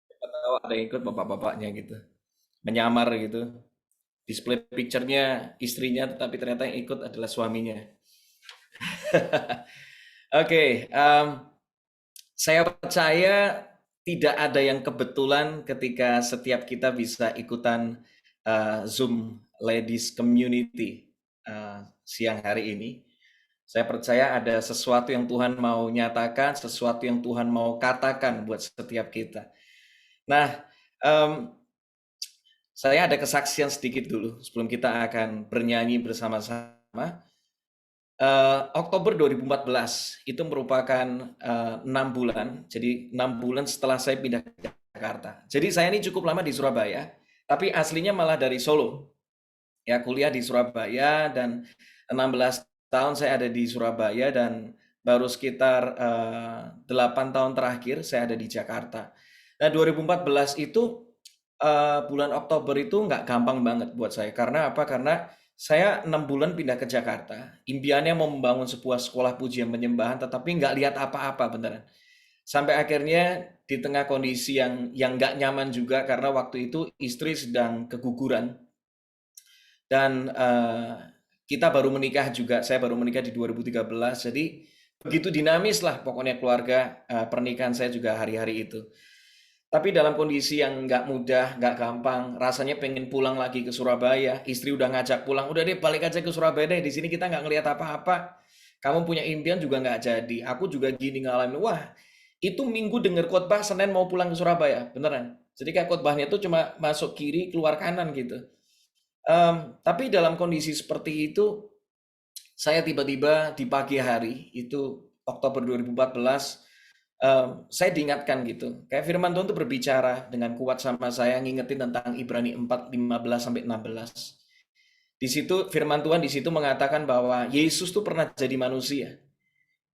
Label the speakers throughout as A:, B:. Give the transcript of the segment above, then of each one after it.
A: Siapa tahu ada yang ikut bapak-bapaknya gitu. Menyamar gitu. Display picture-nya istrinya, tetapi ternyata yang ikut adalah suaminya. Oke, saya percaya tidak ada yang kebetulan ketika setiap kita bisa ikutan Zoom Ladies Community siang hari ini. Saya percaya ada sesuatu yang Tuhan mau nyatakan, sesuatu yang Tuhan mau katakan buat setiap kita. Nah, em, saya ada kesaksian sedikit dulu sebelum kita akan bernyanyi bersama-sama. Oktober 2014 itu merupakan 6 bulan, jadi 6 bulan setelah saya pindah ke Jakarta. Jadi saya ini cukup lama di Surabaya, tapi aslinya malah dari Solo. Ya, kuliah di Surabaya dan 16 tahun saya ada di Surabaya dan baru sekitar 8 tahun terakhir saya ada di Jakarta. Nah, 2014 itu bulan Oktober itu nggak gampang banget buat saya. Karena apa? Karena saya 6 bulan pindah ke Jakarta. Impiannya mau membangun sebuah sekolah pujian penyembahan, tetapi nggak lihat apa-apa beneran. Sampai akhirnya di tengah kondisi yang nggak nyaman juga karena waktu itu istri sedang keguguran dan kita baru menikah juga. Saya baru menikah di 2013. Jadi begitu dinamis lah pokoknya keluarga pernikahan saya juga hari-hari itu. Tapi dalam kondisi yang nggak mudah, nggak gampang, rasanya pengen pulang lagi ke Surabaya. Istri udah ngajak pulang, udah deh balik aja ke Surabaya deh. Di sini kita nggak ngelihat apa-apa. Kamu punya impian juga nggak jadi. Aku juga gini ngalamin. Wah, itu Minggu denger khotbah, Senin mau pulang ke Surabaya, beneran. Jadi kayak khotbahnya itu cuma masuk kiri, keluar kanan gitu. Tapi dalam kondisi seperti itu, saya tiba-tiba di pagi hari itu Oktober 2014 saya diingatkan gitu. Kayak firman Tuhan tuh berbicara dengan kuat sama saya ngingetin tentang Ibrani 4 15 sampai 16. Di situ firman Tuhan di situ mengatakan bahwa Yesus tuh pernah jadi manusia,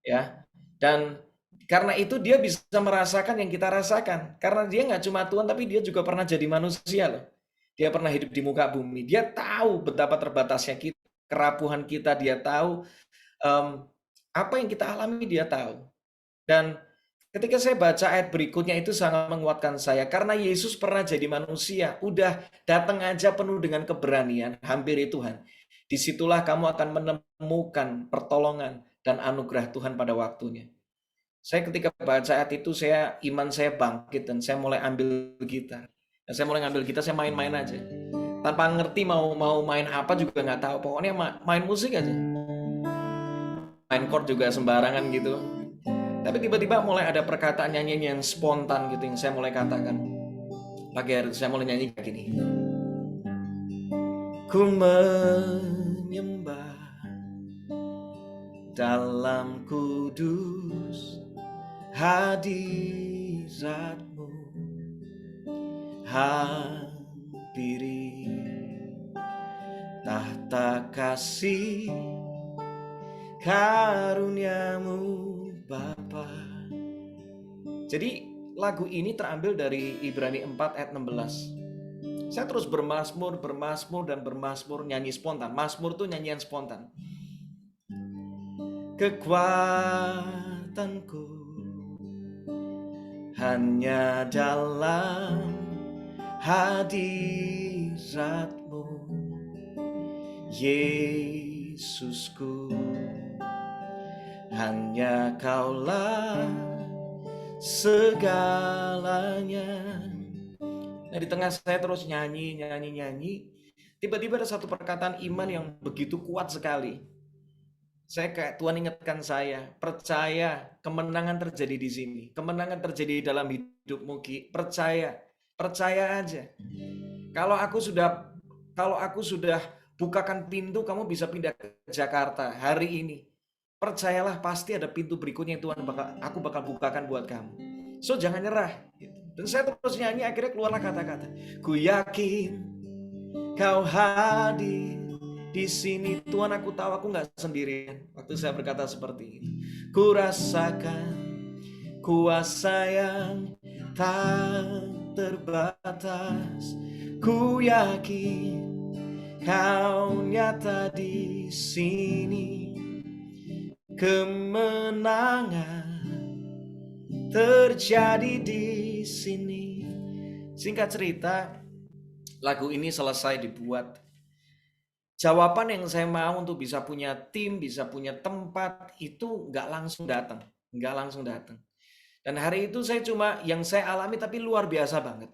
A: ya. Dan karena itu dia bisa merasakan yang kita rasakan. Karena dia nggak cuma Tuhan tapi dia juga pernah jadi manusia loh. Dia pernah hidup di muka bumi. Dia tahu betapa terbatasnya kita, kerapuhan kita, dia tahu em, apa yang kita alami, dia tahu. Dan ketika saya baca ayat berikutnya itu sangat menguatkan saya. Karena Yesus pernah jadi manusia. Udah datang aja penuh dengan keberanian. Hampiri Tuhan. Disitulah kamu akan menemukan pertolongan dan anugerah Tuhan pada waktunya. Saya ketika baca ayat itu, iman saya bangkit dan saya mulai ambil gitar. Dan saya mulai ngambil gitar, saya main-main aja. Tanpa ngerti mau mau main apa juga nggak tahu. Pokoknya main musik aja. Main chord juga sembarangan gitu. Tapi tiba-tiba mulai ada perkataan nyanyian yang spontan gitu yang saya mulai katakan. Pagi hari saya mulai nyanyi kayak gini. Ku menyembah dalam kudus hadiratmu, hampiri tahta kasih karuniamu Bapa. Jadi lagu ini terambil dari Ibrani 4 ayat 16. Saya terus bermasmur, bermasmur, dan bermasmur, nyanyi spontan. Masmur tuh nyanyian spontan. Kekuatanku hanya dalam hadiratmu, Yesusku. Hanya kaulah segalanya. Nah, di tengah saya terus nyanyi, nyanyi, nyanyi. Tiba-tiba ada satu perkataan iman yang begitu kuat sekali. Saya kayak Tuhan ingatkan saya, percaya kemenangan terjadi di sini. Kemenangan terjadi dalam hidupmu, Ki. Percaya, percaya aja. Kalau aku sudah kalau aku sudah bukakan pintu, kamu bisa pindah ke Jakarta hari ini. Percayalah pasti ada pintu berikutnya yang aku bakal bukakan buat kamu. So jangan nyerah. Dan saya terus nyanyi, akhirnya keluarlah kata-kata. Ku yakin kau hadir di sini, Tuhan. Aku tahu aku nggak sendirian. Waktu saya berkata seperti itu, ku rasakan kuasa yang tak terbatas. Ku yakin kau nyata di sini. Kemenangan terjadi di sini. Singkat cerita, lagu ini selesai dibuat. Jawaban yang saya mau untuk bisa punya tim, bisa punya tempat, itu nggak langsung datang. Dan hari itu yang saya alami tapi luar biasa banget.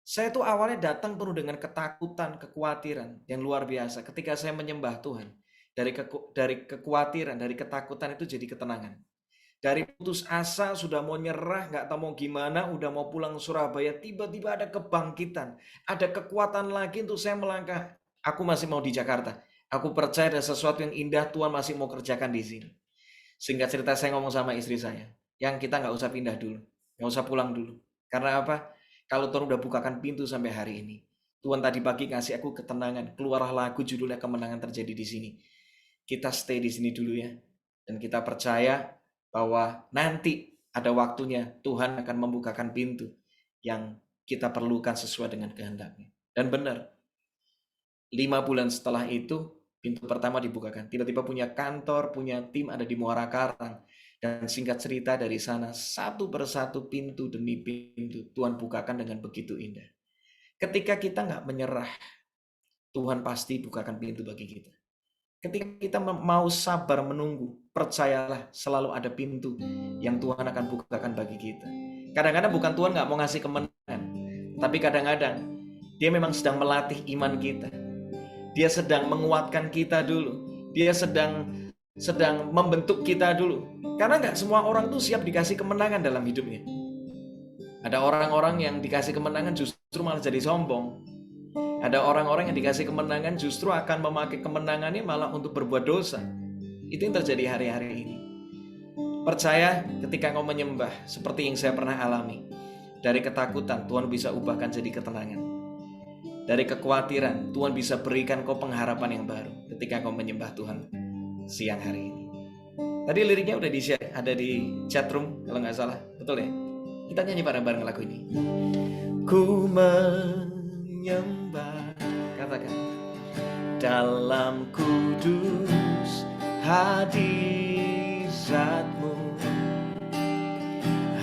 A: Saya tuh awalnya datang penuh dengan ketakutan, kekhawatiran yang luar biasa. Ketika saya menyembah Tuhan, dari kekhawatiran, dari ketakutan itu jadi ketenangan. Dari putus asa, sudah mau nyerah, nggak tahu mau gimana, udah mau pulang Surabaya, tiba-tiba ada kebangkitan, ada kekuatan lagi untuk saya melangkah. Aku masih mau di Jakarta. Aku percaya ada sesuatu yang indah Tuhan masih mau kerjakan di sini. Singkat cerita, saya ngomong sama istri saya, yang kita nggak usah pindah dulu, nggak usah pulang dulu. Karena apa? Kalau Tuhan udah bukakan pintu sampai hari ini, Tuhan tadi pagi ngasih aku ketenangan, keluarlah lagu judulnya Kemenangan Terjadi di Sini. Kita stay di sini dulu ya, dan kita percaya bahwa nanti ada waktunya Tuhan akan membukakan pintu yang kita perlukan sesuai dengan kehendaknya. Dan benar, 5 bulan setelah itu pintu pertama dibukakan. Tiba-tiba punya kantor, punya tim ada di Muara Karang. Dan singkat cerita dari sana, satu persatu pintu demi pintu Tuhan bukakan dengan begitu indah. Ketika kita nggak menyerah, Tuhan pasti bukakan pintu bagi kita. Ketika kita mau sabar menunggu, percayalah selalu ada pintu yang Tuhan akan bukakan bagi kita. Kadang-kadang bukan Tuhan nggak mau ngasih kemenangan, tapi kadang-kadang Dia memang sedang melatih iman kita. Dia sedang menguatkan kita dulu. Dia sedang membentuk kita dulu. Karena nggak semua orang tuh siap dikasih kemenangan dalam hidupnya. Ada orang-orang yang dikasih kemenangan justru malah jadi sombong. Ada orang-orang yang dikasih kemenangan justru akan memakai kemenangannya malah untuk berbuat dosa. Itu yang terjadi hari-hari ini. Percaya ketika kau menyembah seperti yang saya pernah alami. Dari ketakutan Tuhan bisa ubahkan jadi ketenangan. Dari kekhawatiran Tuhan bisa berikan kau pengharapan yang baru ketika kau menyembah Tuhan siang hari ini. Tadi liriknya udah di-share, ada di chatroom kalau nggak salah. Betul ya? Kita nyanyi bareng-bareng lagu ini. Ku menyembah, katakan, dalam kudus hadirat-Mu,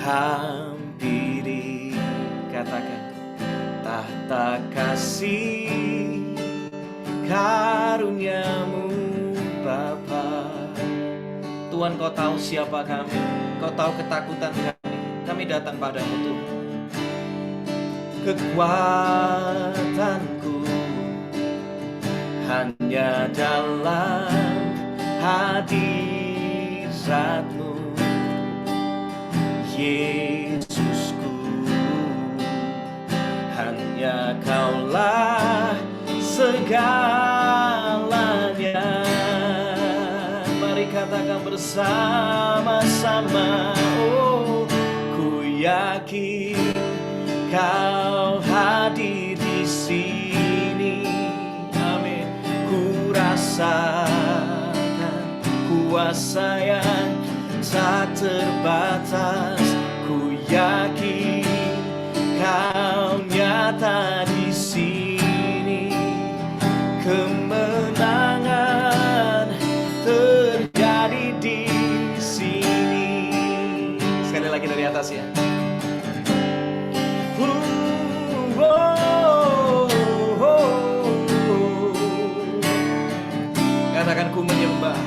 A: hampiri, katakan, tahta kasih karunia-Mu Bapa. Tuhan, Kau tahu siapa kami, Kau tahu ketakutan kami datang padamu Tuhan. Kekuatanku hanya dalam hadirat-Mu, Yesusku. Hanya Kaulah segalanya. Mari katakan bersama-sama. Oh, ku yakin Kau hadir di sini. Amin. Ku rasakan kuasa yang tak terbatas. Ku yakin Kau nyata di sini. Kemenangan terjadi di sini. Sekali lagi dari atas ya. Katakan ku menyembah.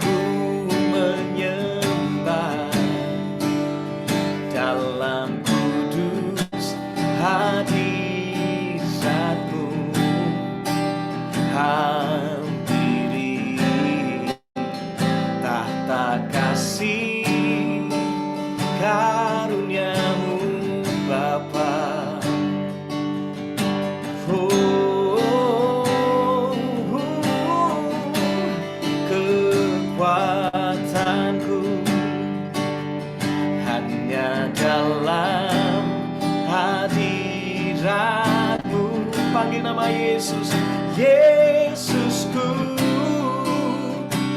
A: Ku menyembah dalam kudus hadirat-Mu, hampiri tahta kasih karunia-Mu Bapa. Kekuatanku hanya dalam hadirat-Mu. Panggil nama Yesus, Yesusku.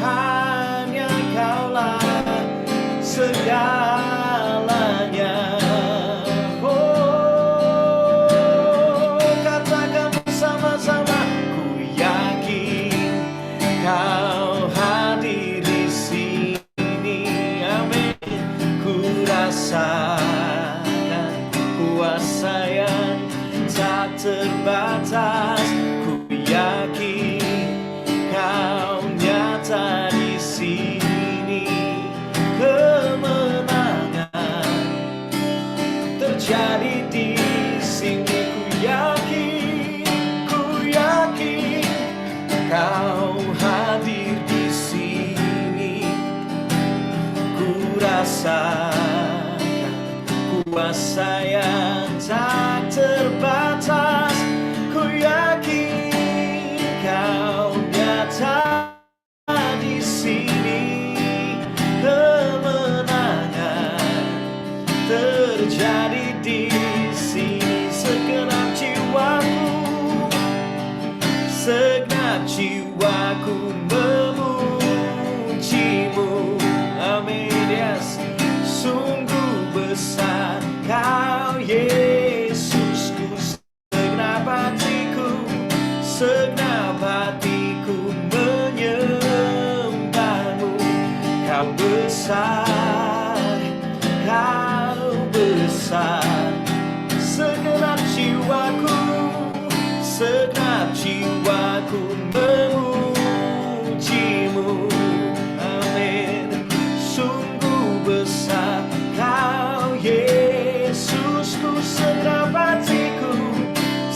A: Hanya Kaulah segalanya. Oh, katakan bersama-sama. Ku yakin Kau hadir di sini. rasakan kuasa yang tak terbatas. Ku yakin Kau nyata di sini. Kemenangan terjadi di sini. Ku yakin Kau hadir di sini. Ku rasakan kuasa yang tak terbatas. Ku yakin Kau nyata di sini. Kemenangan terjadi di sini. Segenap jiwaku memujimu. Amin. Yes. Sungguh besar Kau Yesusku. Segenap hatiku menyembahmu. Kau besar, Kau besar. Segenap jiwaku memujimu. Amin. Sungguh besar Kau Yesusku.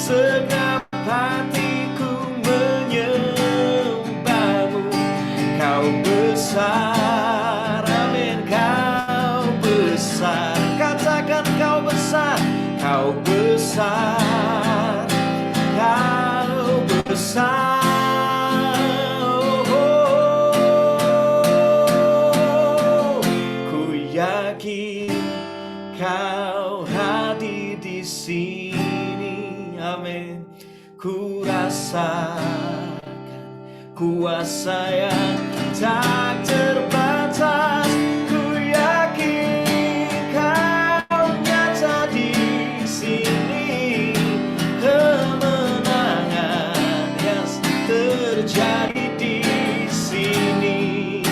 A: Segenap hatiku menyembahmu. Kau besar. Amin. Kau besar. Katakan Kau besar. Kau besar. Kau besar. Ku yakin Kau hadir di sini. Amin. Ku rasakan kuasa yang tak terbatas. Ku yakin Kau nyata di sini. Kemenangan yang terjadi di sini.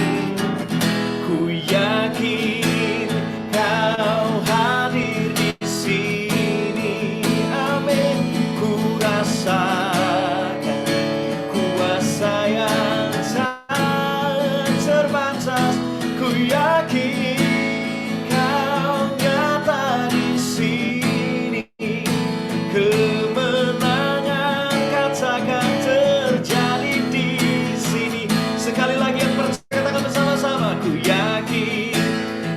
A: Ku yakin Kau hadir di sini. Amin. Ku rasakan kuasa yang tak terbatas. Ku yakin Kau nyata di sini. Kemenangan katakan terjadi di sini. Sekali lagi yang percaya katakan bersama-sama. Ku yakin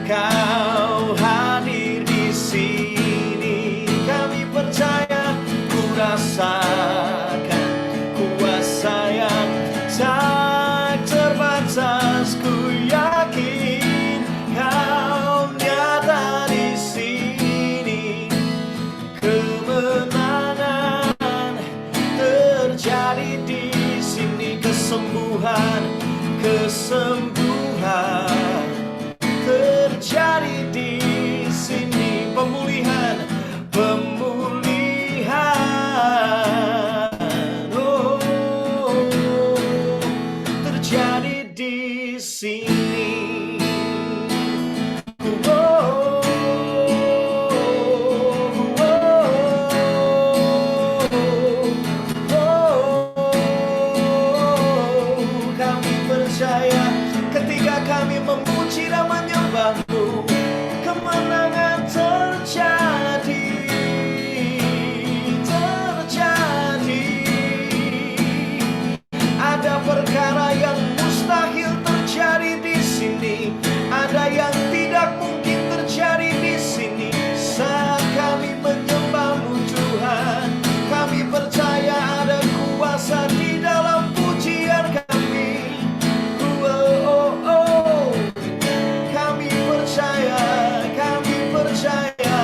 A: Kau hadir di sini. Kami percaya. Ku rasakan kuasa yang tak terbatas. Ku yakin Kau nyata di sini. Kemenangan terjadi di sini. Kesembuhan terjadi di sini. Pemulihan terjadi di sini. Kami percaya ketika kami memuji dan menyembah-Mu, kemenangan terjadi. Ada perkara yang mustahil terjadi di sini. Ada yang tidak mungkin terjadi di sini. Saat kami menyembah-Mu Tuhan, kami percaya ada kuasa di dalam pujian kami. Kami percaya.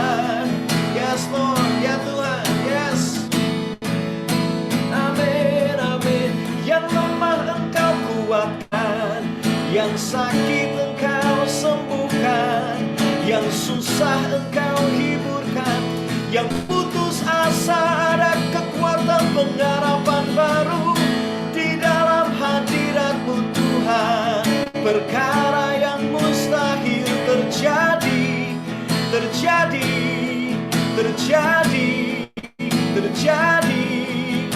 A: Yes Lord, ya Tuhan, yes. Amin, amin. Yang lemah Engkau kuatkan, yang sakit Engkau sembuhkan, yang susah Engkau hiburkan, yang putus asa ada kekuatan pengharapan baru di dalam hadirat-Mu Tuhan. Perkara yang mustahil terjadi terjadi, terjadi, terjadi.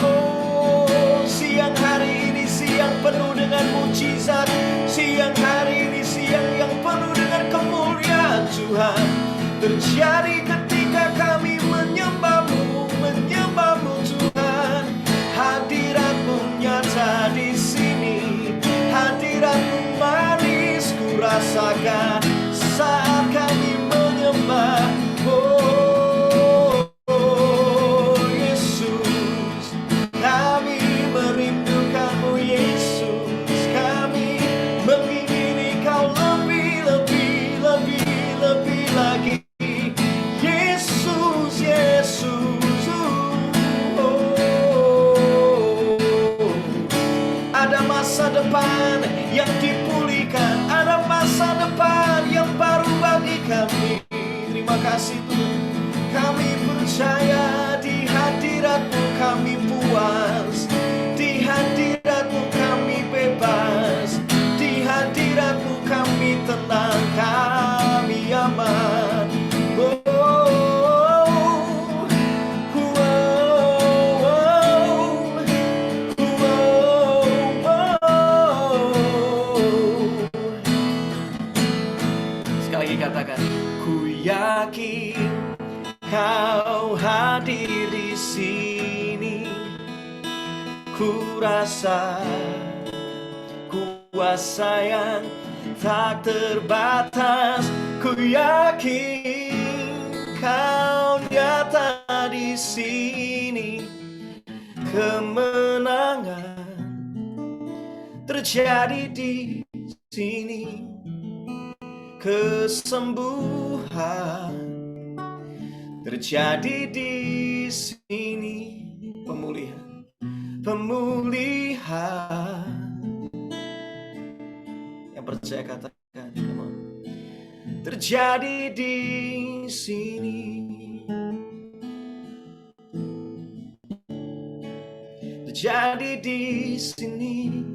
A: Oh, siang hari ini siang penuh dengan mujizat, siang hari ini siang yang penuh dengan kemuliaan Tuhan. Terjadi ketika kami menyembah-Mu, menyembah-Mu Tuhan. Hadirat-Mu nyata di sini, hadirat-Mu manis ku rasakan saat kami menyembah. Oh, Yesus, kami merindukan-Mu Yesus, kami mengingini Kau lebih, lebih, lebih, lebih lagi. Yesus, Yesus, ada masa depan yang dipulihkan, ada masa depan yang baru bagi kami. Terima kasih Tuhan, kami percaya di hadirat-Mu kami puas, di hadirat-Mu kami bebas, di hadirat-Mu kami tenang, kami aman. Katakan, ku yakin Kau hadir di sini. Ku rasa kuasa yang tak terbatas. Ku yakin Kau nyata di sini. Kemenangan terjadi di sini. Kesembuhan terjadi di sini. Pemulihan, pemulihan. Yang percaya katakan, come on. Terjadi di sini. Terjadi di sini.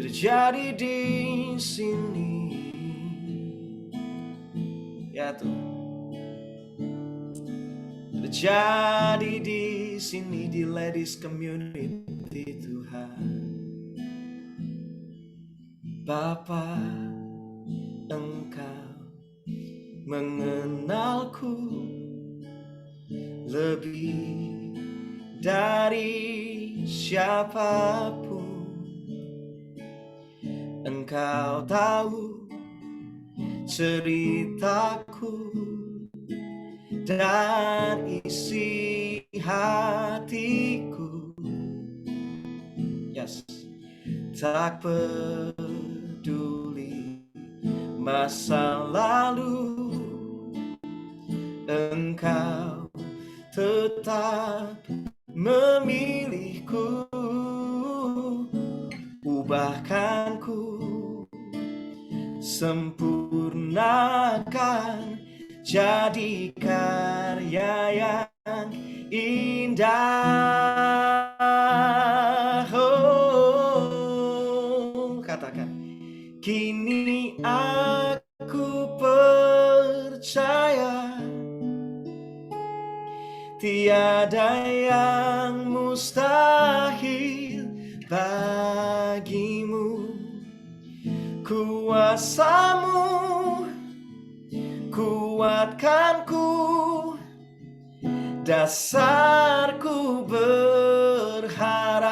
A: Terjadi di sini. Ya Tuhan. Terjadi di sini di Ladies Community Tuhan. Bapa, Engkau mengenalku lebih dari siapapun. Engkau tahu ceritaku dan isi hatiku. Yes. Tak peduli masa lalu, Engkau tetap memilihku. Ubahkanku, sempurnakan, jadi karya yang indah. Oh, katakan, kini aku percaya tiada yang mustahil bagimu. Kuasa-Mu kuatkanku, dasarku berharap.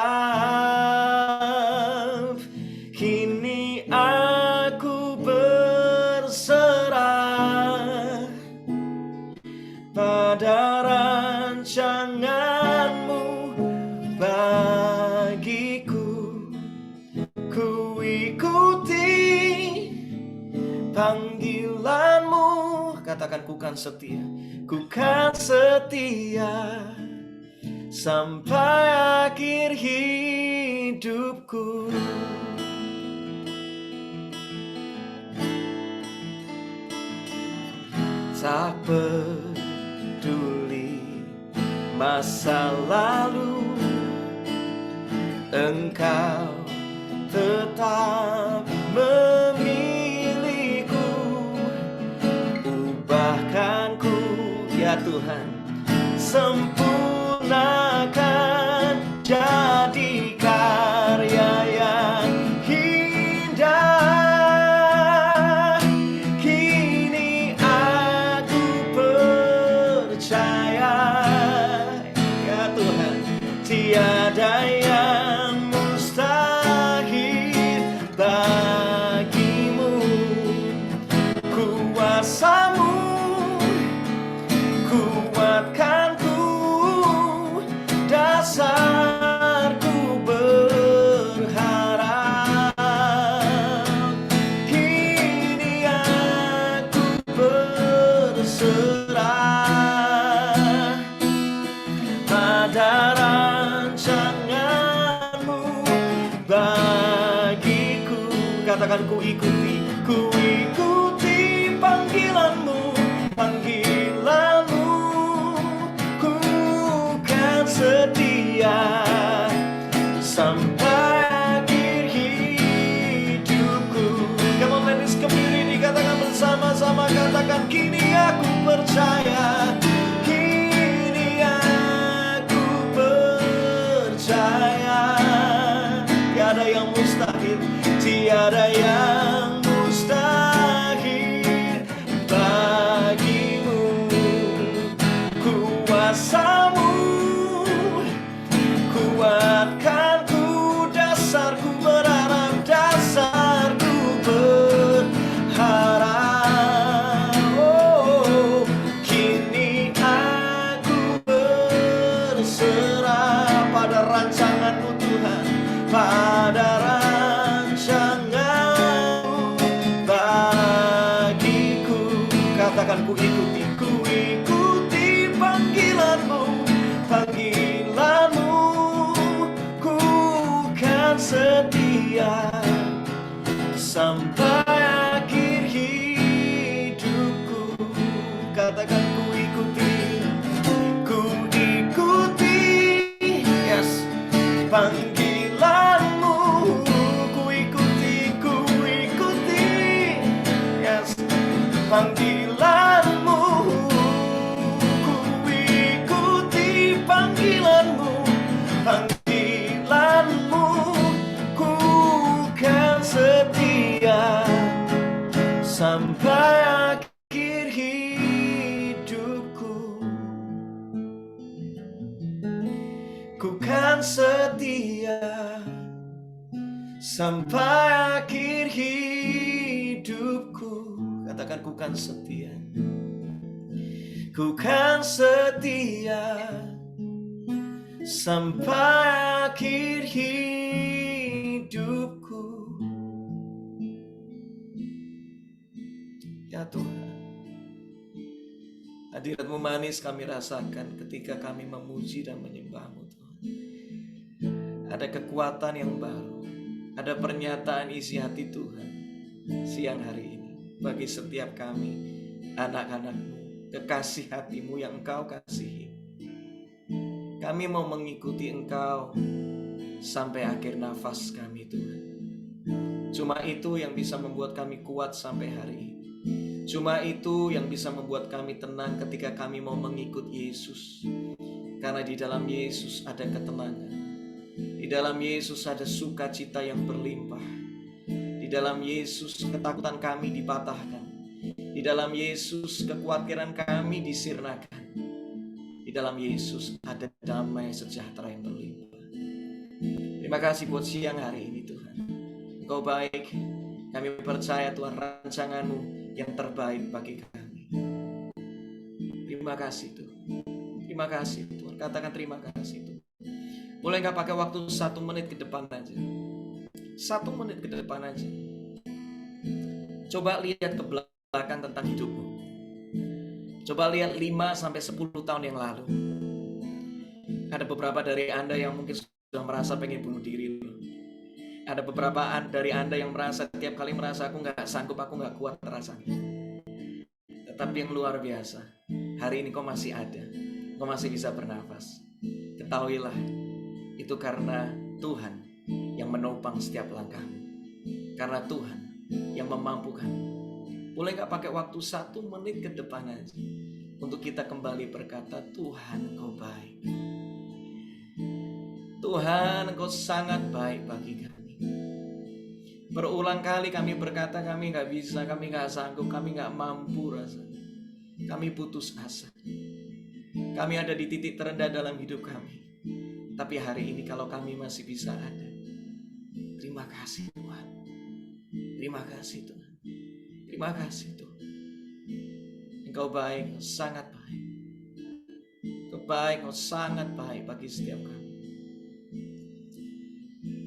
A: Kini aku berserah pada rancangan-Mu bagiku. Ku ikuti panggilan-Mu. Katakan, ku kan setia, ku kan setia sampai akhir hidupku. Tak peduli masa lalu, Engkau tetap memilih Tuhan. Sempurnakan jadi karya yang indah. Kini aku percaya, ya Tuhan, tiada yang mustahil bagimu. Kuasamu kuatkanku, dasarku berharap. Kini aku berserah pada rancanganmu bagiku. Katakan, ku ikuti panggilanmu, panggilanmu. Ku kan setia sampai akhir hidupku. Come on, ladies, community, katakan bersama-sama, katakan, kini aku percaya, kini aku percaya. Tiada yang mustahil, tiada yang mustahil bagimu. Kuasamu kuatkanku, dasarku berharap, dasarku berharap. Oh, kini aku berserah pada rancanganmu Tuhan, pada rancanganmu bagiku. Katakan, ku ikuti panggilanmu, panggilanmu. Ku kan setia sampai akhir hidupku. Katakan, ku ikuti, yes, panggilanmu. Ku ikuti, yes, panggilanmu. Ku ikuti panggilanmu, panggilanmu. Ku kan setia sampai akhir hidupku. Ku kan setia sampai akhir hidupku. Katakan, ku kan setia, ku kan setia sampai akhir hidupku. Ya Tuhan, hadirat-Mu manis kami rasakan ketika kami memuji dan menyembah-Mu Tuhan. Ada kekuatan yang baru, ada pernyataan isi hati Tuhan siang hari ini bagi setiap kami, anak-anak-Mu, kekasih hati-Mu yang Engkau kasihi. Kami mau mengikuti Engkau sampai akhir nafas kami Tuhan. Cuma itu yang bisa membuat kami kuat sampai hari ini. Cuma itu yang bisa membuat kami tenang ketika kami mau mengikut Yesus. Karena di dalam Yesus ada ketenangan. Di dalam Yesus ada sukacita yang berlimpah. Di dalam Yesus ketakutan kami dipatahkan. Di dalam Yesus kekhawatiran kami disirnakan. Di dalam Yesus ada damai sejahtera yang berlimpah. Terima kasih buat siang hari ini Tuhan. Engkau baik. Kami percaya Tuhan, rancangan-Mu yang terbaik bagi kami. Terima kasih Tuhan. Terima kasih Tuhan. Katakan terima kasih Tuhan. Boleh gak pakai waktu 1 menit ke depan aja? 1 menit ke depan aja. Coba lihat ke belakang tentang hidupmu. Coba lihat 5-10 tahun yang lalu. Ada beberapa dari Anda yang mungkin sudah merasa pengen bunuh diri. Ada beberapa dari Anda yang merasa tiap kali merasa aku gak sanggup, aku gak kuat rasanya. Tetapi yang luar biasa, hari ini kau masih ada, kau masih bisa bernafas. Ketahuilah, itu karena Tuhan yang menopang setiap langkahmu. Karena Tuhan yang memampukan. Boleh gak pakai waktu 1 menit ke depan aja? untuk kita kembali berkata, Tuhan Engkau baik. Tuhan Engkau sangat baik bagi kami. Berulang kali kami berkata kami nggak bisa, kami nggak sanggup, kami nggak mampu rasanya. Kami putus asa. Kami ada di titik terendah dalam hidup kami. Tapi hari ini kalau kami masih bisa ada, terima kasih Tuhan. Terima kasih Tuhan. Terima kasih Tuhan. Engkau baik, Engkau sangat baik. Engkau baik, Engkau sangat baik bagi setiap kami.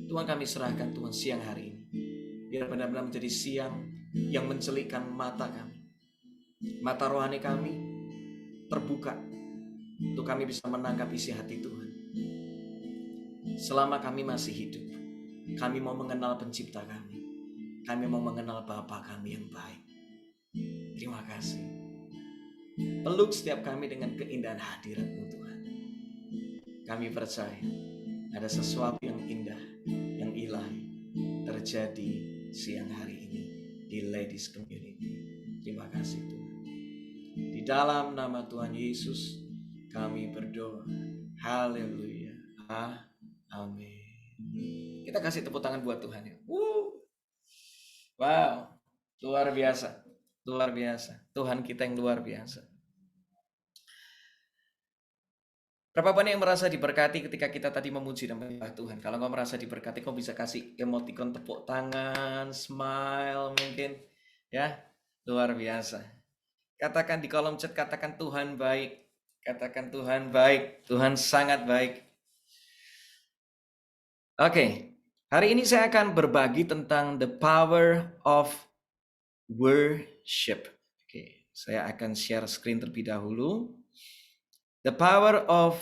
A: Tuhan, kami serahkan Tuhan siang hari ini. Biar benar-benar menjadi siang yang mencelikkan mata kami. Mata rohani kami terbuka untuk kami bisa menangkap isi hati Tuhan. Selama kami masih hidup, kami mau mengenal pencipta kami. Kami mau mengenal Bapa kami yang baik. Terima kasih. Peluk setiap kami dengan keindahan hadirat-Mu Tuhan. Kami percaya ada sesuatu yang indah, yang ilahi terjadi siang hari ini di Ladies Community. Terima kasih Tuhan. Di dalam nama Tuhan Yesus kami berdoa. Haleluya. Amin. Kita kasih tepuk tangan buat Tuhan ya. Wow, luar biasa. Luar biasa. Tuhan kita yang luar biasa. Berapa banyak yang merasa diberkati ketika kita tadi memuji dan menyembah Tuhan? Kalau kau merasa diberkati, kau bisa kasih emoticon tepuk tangan, smile mungkin. Ya, luar biasa. Katakan di kolom chat, katakan Tuhan baik. Katakan Tuhan baik. Tuhan sangat baik. Oke, hari ini saya akan berbagi tentang the power of worship. Oke, saya akan share screen terlebih dahulu. The power of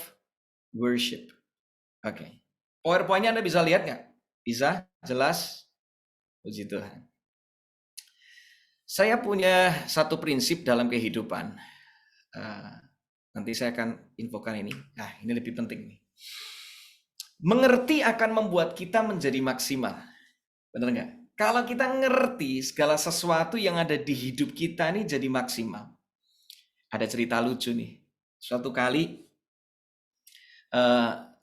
A: worship. Oke. PowerPoint-nya Anda bisa lihat nggak? Bisa? Jelas? Puji Tuhan. Saya punya satu prinsip dalam kehidupan. Nanti saya akan infokan ini. Nah, ini lebih penting nih. Mengerti akan membuat kita menjadi maksimal. Benar nggak? Kalau kita ngerti segala sesuatu yang ada di hidup kita ini jadi maksimal. Ada cerita lucu nih. Suatu kali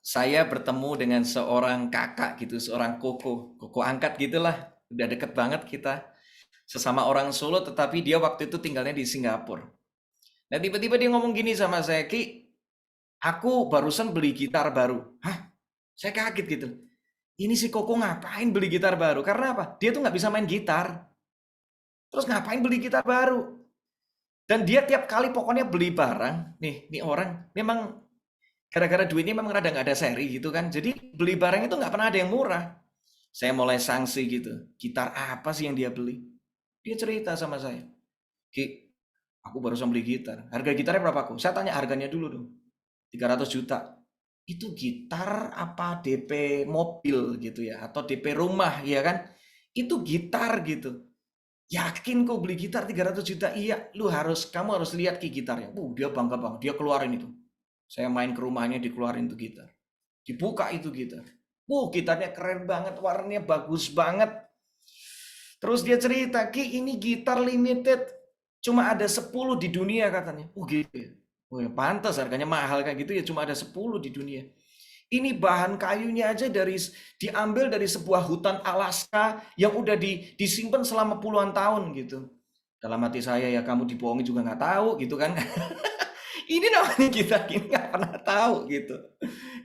A: saya bertemu dengan seorang kakak gitu, seorang koko angkat gitulah. Udah deket banget kita. Sesama orang Solo, tetapi dia waktu itu tinggalnya di Singapura. Nah tiba-tiba dia ngomong gini sama saya, Ki, aku barusan beli gitar baru. Hah? Saya kaget gitu. Ini si Koko ngapain beli gitar baru? Karena apa? Dia tuh nggak bisa main gitar. Terus ngapain beli gitar baru? Dan dia tiap kali pokoknya beli barang. Nih orang memang gara-gara duitnya memang rada nggak ada seri gitu kan. Jadi beli barang itu nggak pernah ada yang murah. Saya mulai sanksi gitu. Gitar apa sih yang dia beli? Dia cerita sama saya. Ki, aku barusan beli gitar. Harga gitarnya berapa kok? Saya tanya harganya dulu dong. 300 juta. Itu gitar apa DP mobil gitu ya, atau DP rumah ya kan? Itu gitar gitu. Yakin kok beli gitar 300 juta? Iya, kamu harus lihat Ki gitarnya. Dia bangga banget, dia keluarin itu. Saya main ke rumahnya, dikeluarin itu gitar. Dibuka itu gitar. Gitarnya keren banget, warnanya bagus banget. Terus dia cerita, Ki ini gitar limited, cuma ada 10 di dunia katanya. Gitu ya. Ya pantas harganya mahal kayak gitu ya, cuma ada 10 di dunia. Ini bahan kayunya aja diambil dari sebuah hutan Alaska yang udah disimpan selama puluhan tahun gitu. Dalam hati saya ya kamu dibohongi juga nggak tahu gitu kan. Ini namanya gitar ini nggak pernah tahu gitu.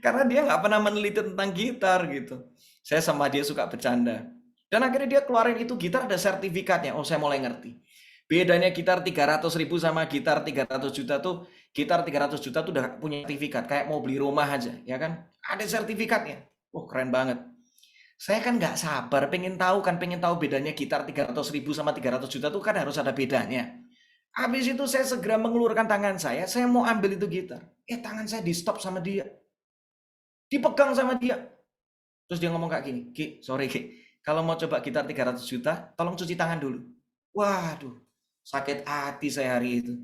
A: Karena dia nggak pernah meneliti tentang gitar gitu. Saya sama dia suka bercanda. Dan akhirnya dia keluarin itu gitar ada sertifikatnya. Oh saya mulai ngerti. Bedanya gitar 300 ribu sama gitar 300 juta tuh, gitar 300 juta tuh udah punya sertifikat. Kayak mau beli rumah aja, ya kan? Ada sertifikatnya. Keren banget. Saya kan nggak sabar, pengen tahu bedanya gitar 300 ribu sama 300 juta tuh kan harus ada bedanya. Habis itu saya segera mengeluarkan tangan saya mau ambil itu gitar. Tangan saya di stop sama dia. Dipegang sama dia. Terus dia ngomong kayak gini, Ki, sorry Ki, kalau mau coba gitar 300 juta, tolong cuci tangan dulu. Waduh, sakit hati saya hari itu.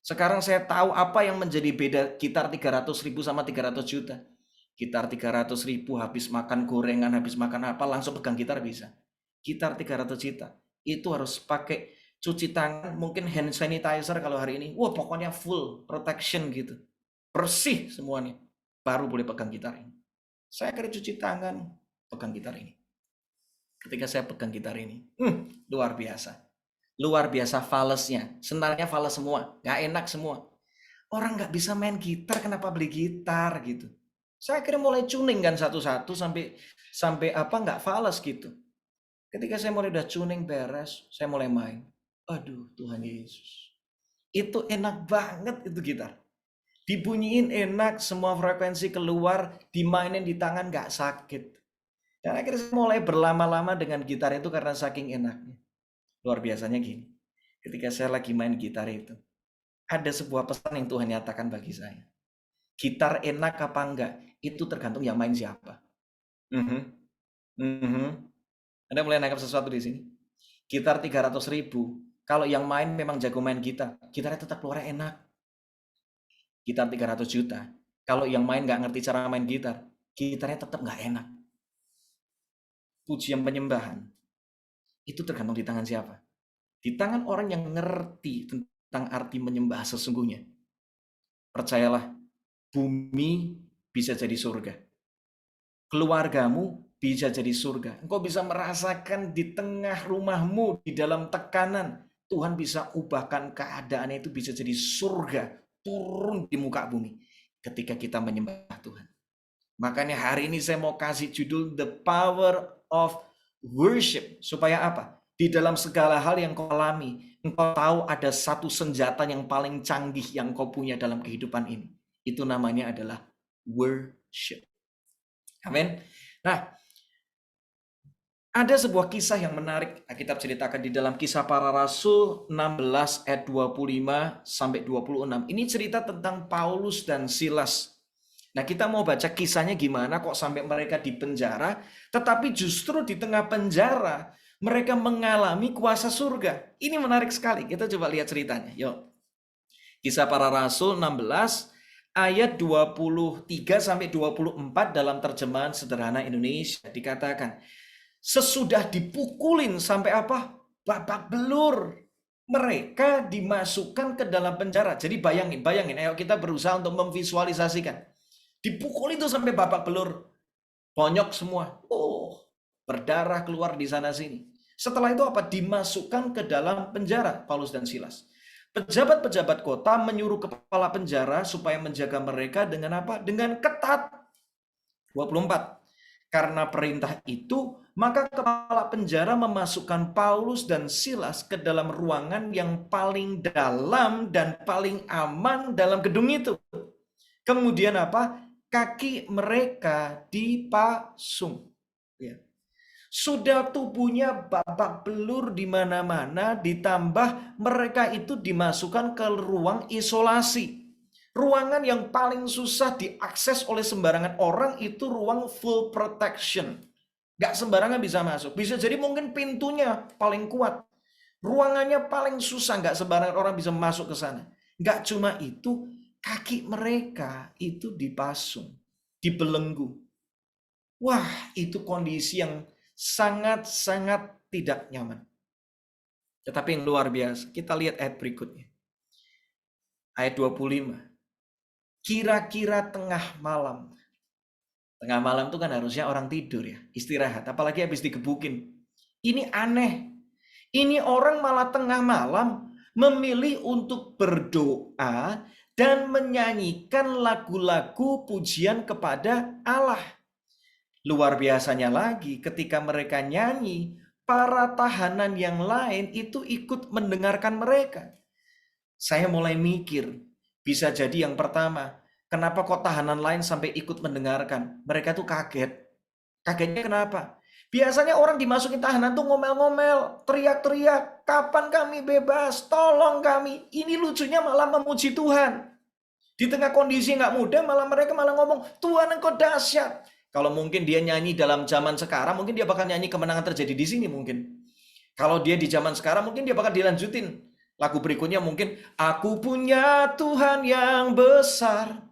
A: Sekarang saya tahu apa yang menjadi beda gitar 300 ribu sama 300 juta. Gitar 300 ribu habis makan gorengan, habis makan apa, langsung pegang gitar bisa. Gitar 300 juta, itu harus pakai Cuci tangan, mungkin hand sanitizer kalau hari ini. Wah, pokoknya full protection gitu. Bersih semuanya. Baru boleh pegang gitar ini. Saya kira cuci tangan, pegang gitar ini. Ketika saya pegang gitar ini, luar biasa. Luar biasa falesnya. Senarnya fales semua. Nggak enak semua. Orang nggak bisa main gitar, kenapa beli gitar gitu. Saya kira mulai tuning kan satu-satu sampai apa nggak fales gitu. Ketika saya mulai udah tuning beres, saya mulai main. Aduh, Tuhan Yesus. Itu enak banget itu gitar. Dibunyiin enak, semua frekuensi keluar, dimainin di tangan nggak sakit. Dan akhirnya saya mulai berlama-lama dengan gitar itu karena saking enaknya. Luar biasanya gini. Ketika saya lagi main gitar itu, ada sebuah pesan yang Tuhan nyatakan bagi saya. Gitar enak apa enggak, itu tergantung yang main siapa. Anda mulai nangkap sesuatu di sini. Gitar 300.000, kalau yang main memang jago main gitar, gitarnya tetap keluar enak. Gitar 300 juta, kalau yang main nggak ngerti cara main gitar, gitarnya tetap nggak enak. Pujian penyembahan, itu tergantung di tangan siapa. Di tangan orang yang ngerti tentang arti menyembah sesungguhnya. Percayalah, bumi bisa jadi surga. Keluargamu bisa jadi surga. Engkau bisa merasakan di tengah rumahmu, di dalam tekanan, Tuhan bisa ubahkan keadaannya itu bisa jadi surga, turun di muka bumi ketika kita menyembah Tuhan. Makanya hari ini saya mau kasih judul The Power of Worship. Supaya apa? Di dalam segala hal yang kau alami, engkau tahu ada satu senjata yang paling canggih yang kau punya dalam kehidupan ini. Itu namanya adalah worship. Amin. Nah, ada sebuah kisah yang menarik Alkitab ceritakan di dalam Kisah Para Rasul 16 ayat 25 sampai 26. Ini cerita tentang Paulus dan Silas. Nah, kita mau baca kisahnya gimana kok sampai mereka di penjara, tetapi justru di tengah penjara mereka mengalami kuasa surga. Ini menarik sekali. Kita coba lihat ceritanya. Yuk. Kisah Para Rasul 16 ayat 23 sampai 24 dalam terjemahan sederhana Indonesia dikatakan, sesudah dipukulin sampai apa? Babak belur. Mereka dimasukkan ke dalam penjara. Jadi bayangin, ayo kita berusaha untuk memvisualisasikan. Dipukul itu sampai babak belur. Bonyok semua. Berdarah keluar di sana sini. Setelah itu apa? Dimasukkan ke dalam penjara Paulus dan Silas. Pejabat-pejabat kota menyuruh kepala penjara supaya menjaga mereka dengan apa? Dengan ketat. 24. Karena perintah itu, maka kepala penjara memasukkan Paulus dan Silas ke dalam ruangan yang paling dalam dan paling aman dalam gedung itu. Kemudian apa? Kaki mereka dipasung. Ya. Sudah tubuhnya babak belur di mana-mana, ditambah mereka itu dimasukkan ke ruang isolasi. Ruangan yang paling susah diakses oleh sembarangan orang itu ruang full protection. Gak sembarangan bisa masuk. Bisa jadi mungkin pintunya paling kuat. Ruangannya paling susah, gak sembarangan orang bisa masuk ke sana. Gak cuma itu, kaki mereka itu dipasung, dibelenggu. Wah, itu kondisi yang sangat-sangat tidak nyaman. Tetapi yang luar biasa, kita lihat ayat berikutnya. Ayat 25. Kira-kira tengah malam. Tengah malam itu kan harusnya orang tidur ya, istirahat. Apalagi habis digebukin. Ini aneh. Ini orang malah tengah malam memilih untuk berdoa dan menyanyikan lagu-lagu pujian kepada Allah. Luar biasanya lagi, ketika mereka nyanyi, para tahanan yang lain itu ikut mendengarkan mereka. Saya mulai mikir, bisa jadi yang pertama, kenapa kok tahanan lain sampai ikut mendengarkan? Mereka tuh kaget. Kagetnya kenapa? Biasanya orang dimasukin tahanan tuh ngomel-ngomel, teriak-teriak, kapan kami bebas, tolong kami. Ini lucunya malah memuji Tuhan. Di tengah kondisi nggak mudah, mereka malah ngomong, Tuhan engkau dahsyat. Kalau mungkin dia nyanyi dalam zaman sekarang, mungkin dia bakal nyanyi kemenangan terjadi di sini mungkin. Kalau dia di zaman sekarang, mungkin dia bakal dilanjutin. Lagu berikutnya mungkin, aku punya Tuhan yang besar.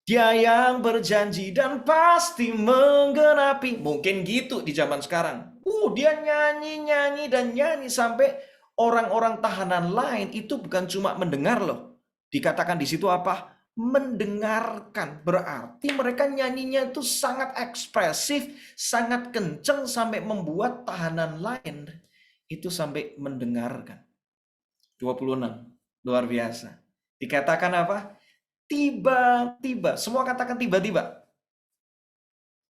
A: Dia yang berjanji dan pasti menggenapi. Mungkin gitu di zaman sekarang. Dia nyanyi dan nyanyi sampai orang-orang tahanan lain itu bukan cuma mendengar loh. Dikatakan di situ apa? Mendengarkan. Berarti mereka nyanyinya itu sangat ekspresif, sangat kenceng sampai membuat tahanan lain itu sampai mendengarkan. 26. Luar biasa. Dikatakan apa? Tiba-tiba. Semua katakan tiba-tiba.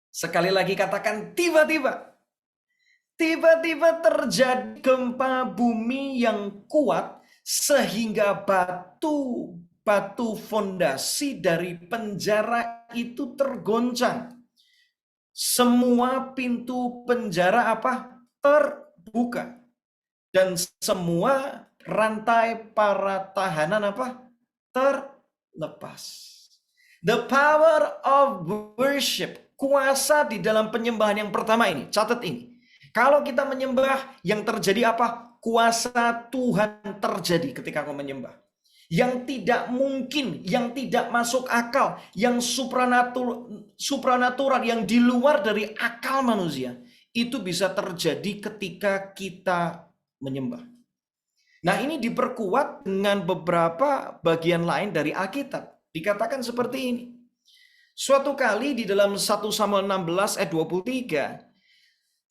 A: Sekali lagi katakan tiba-tiba. Tiba-tiba terjadi gempa bumi yang kuat sehingga batu fondasi dari penjara itu tergoncang. Semua pintu penjara apa? Terbuka. Dan semua rantai para tahanan apa? Terlepas. The power of worship. Kuasa di dalam penyembahan yang pertama ini. Catat ini. Kalau kita menyembah, yang terjadi apa? Kuasa Tuhan terjadi ketika kau menyembah. Yang tidak mungkin, yang tidak masuk akal, yang supranatural, yang di luar dari akal manusia, itu bisa terjadi ketika kita menyembah. Nah, ini diperkuat dengan beberapa bagian lain dari Alkitab. Dikatakan seperti ini. Suatu kali di dalam 1 Samuel 16 ayat 23,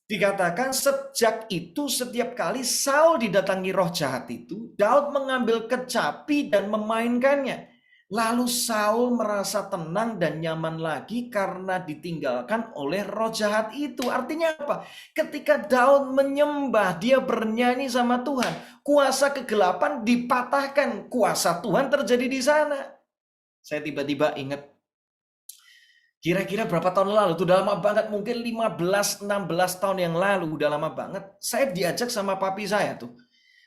A: dikatakan sejak itu setiap kali Saul didatangi roh jahat itu, Daud mengambil kecapi dan memainkannya. Lalu Saul merasa tenang dan nyaman lagi karena ditinggalkan oleh roh jahat itu. Artinya apa? Ketika Daud menyembah, dia bernyanyi sama Tuhan. Kuasa kegelapan dipatahkan, kuasa Tuhan terjadi di sana. Saya tiba-tiba ingat, kira-kira berapa tahun lalu, itu udah lama banget, mungkin 15-16 tahun yang lalu, udah lama banget. Saya diajak sama papi saya tuh,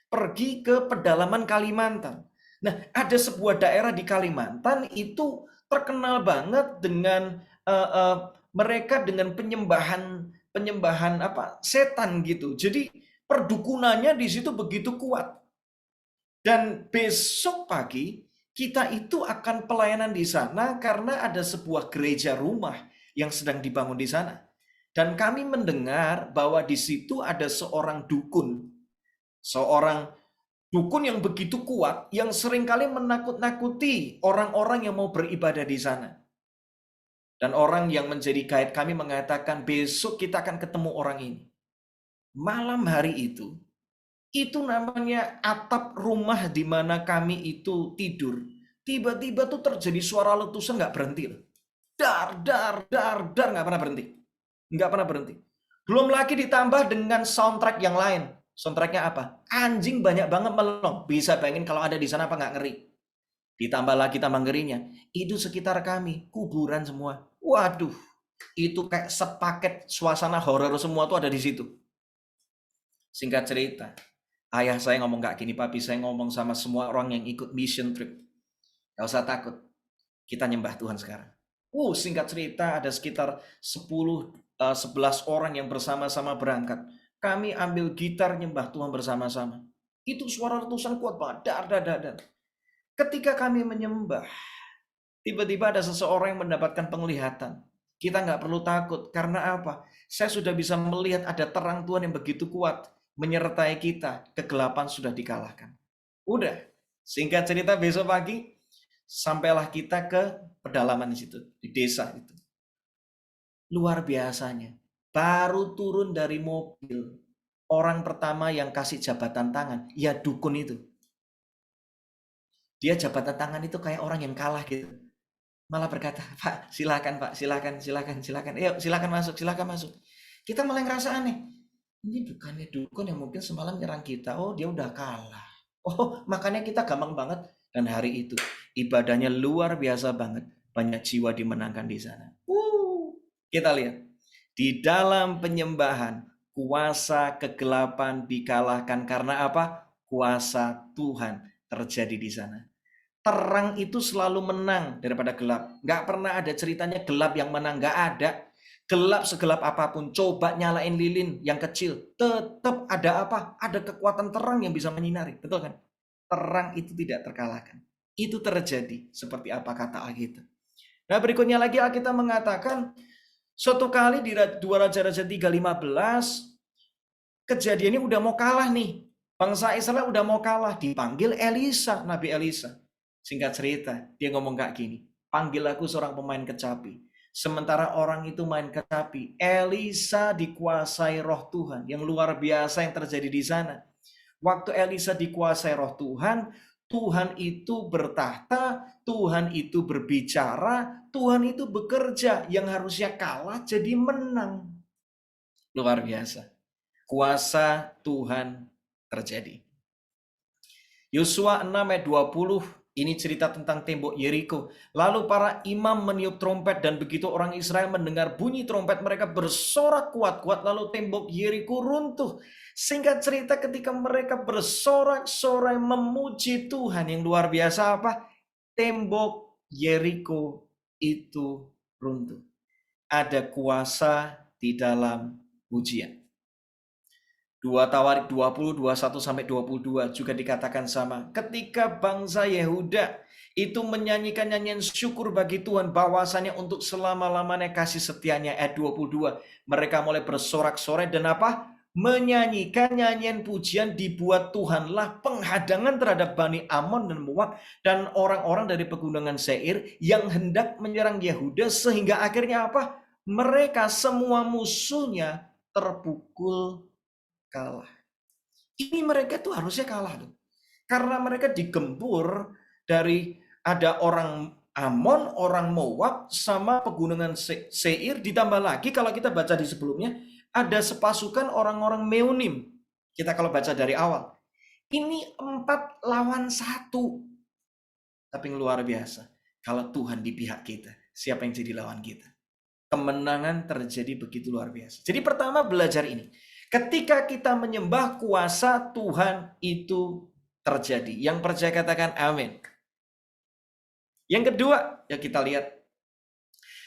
A: pergi ke pedalaman Kalimantan. Nah, ada sebuah daerah di Kalimantan itu terkenal banget dengan mereka dengan penyembahan apa? Setan gitu. Jadi perdukunannya di situ begitu kuat. Dan besok pagi kita itu akan pelayanan di sana karena ada sebuah gereja rumah yang sedang dibangun di sana. Dan kami mendengar bahwa di situ ada seorang dukun. Seorang dukun yang begitu kuat, yang seringkali menakut-nakuti orang-orang yang mau beribadah di sana. Dan orang yang menjadi guide kami mengatakan, besok kita akan ketemu orang ini. Malam hari itu namanya atap rumah di mana kami itu tidur. Tiba-tiba tuh terjadi suara letusan nggak berhenti. Dar, dar, dar, dar, nggak pernah berhenti. Nggak pernah berhenti. Belum lagi ditambah dengan soundtrack yang lain. Soundtracknya apa? Anjing banyak banget melong. Bisa bayangin kalau ada di sana apa nggak ngeri. Ditambah lagi tambah ngerinya. Itu sekitar kami, kuburan semua. Waduh, itu kayak sepaket suasana horor semua tuh ada di situ. Singkat cerita, ayah saya ngomong kayak gini, papi saya ngomong sama semua orang yang ikut mission trip. Gak usah takut, kita nyembah Tuhan sekarang. Singkat cerita ada sekitar 10-11 orang yang bersama-sama berangkat. Kami ambil gitar nyembah Tuhan bersama-sama. Itu suara letusan kuat banget. Dar, dar, dar, dar. Ketika kami menyembah, tiba-tiba ada seseorang yang mendapatkan penglihatan. Kita nggak perlu takut. Karena apa? Saya sudah bisa melihat ada terang Tuhan yang begitu kuat menyertai kita. Kegelapan sudah dikalahkan. Udah. Singkat cerita, besok pagi sampailah kita ke pedalaman di situ, di desa itu. Luar biasanya. Baru turun dari mobil, orang pertama yang kasih jabatan tangan, ya dukun itu. Dia jabatan tangan itu kayak orang yang kalah gitu. Malah berkata, Pak, silakan Pak, silakan. Ayo, silakan masuk. Kita malah ngerasa aneh. Ini bukannya dukun yang mungkin semalam nyerang kita. Oh, dia udah kalah. Oh, makanya kita gampang banget. Dan hari itu, ibadahnya luar biasa banget. Banyak jiwa dimenangkan di sana. Kita lihat. Di dalam penyembahan, kuasa kegelapan dikalahkan. Karena apa? Kuasa Tuhan terjadi di sana. Terang itu selalu menang daripada gelap. Nggak pernah ada ceritanya gelap yang menang. Nggak ada. Gelap segelap apapun. Coba nyalain lilin yang kecil. Tetap ada apa? Ada kekuatan terang yang bisa menyinari. Betul kan? Terang itu tidak terkalahkan. Itu terjadi. Seperti apa kata Alkitab. Nah, berikutnya lagi Alkitab mengatakan, suatu kali di 2 Raja-Raja 3:15, kejadiannya udah mau kalah nih. Bangsa Israel udah mau kalah, dipanggil Elisa, Nabi Elisa. Singkat cerita, dia ngomong kayak gini, panggil aku seorang pemain kecapi. Sementara orang itu main kecapi, Elisa dikuasai roh Tuhan. Yang luar biasa yang terjadi di sana. Waktu Elisa dikuasai roh Tuhan, Tuhan itu bertahta, Tuhan itu berbicara, Tuhan itu bekerja. Yang harusnya kalah jadi menang. Luar biasa. Kuasa Tuhan terjadi. Yosua 6 ayat 20, ini cerita tentang tembok Yeriko. Lalu para imam meniup trompet dan begitu orang Israel mendengar bunyi trompet mereka bersorak kuat-kuat lalu tembok Yeriko runtuh. Singkat cerita ketika mereka bersorak-sorai memuji Tuhan yang luar biasa apa? Tembok Yeriko itu runtuh. Ada kuasa di dalam pujian. 2 Tawarik 20, 21 sampai 22 juga dikatakan sama. Ketika bangsa Yehuda itu menyanyikan nyanyian syukur bagi Tuhan bahwasanya untuk selama-lamanya kasih setianya ayat 22. Mereka mulai bersorak-sorai dan apa? Menyanyikan nyanyian pujian dibuat Tuhanlah penghadangan terhadap Bani Amon dan Moab dan orang-orang dari pegunungan Seir yang hendak menyerang Yehuda sehingga akhirnya apa? Mereka semua musuhnya terpukul kalah. Ini mereka tuh harusnya kalah loh. Karena mereka digempur dari ada orang Amon, orang Moab, sama pegunungan Seir. Ditambah lagi kalau kita baca di sebelumnya, ada sepasukan orang-orang Meunim. Kita kalau baca dari awal. Ini 4 lawan 1. Tapi yang luar biasa. Kalau Tuhan di pihak kita, siapa yang jadi lawan kita? Kemenangan terjadi begitu luar biasa. Jadi pertama belajar ini. Ketika kita menyembah kuasa Tuhan itu terjadi. Yang percaya katakan amin. Yang kedua, ya kita lihat.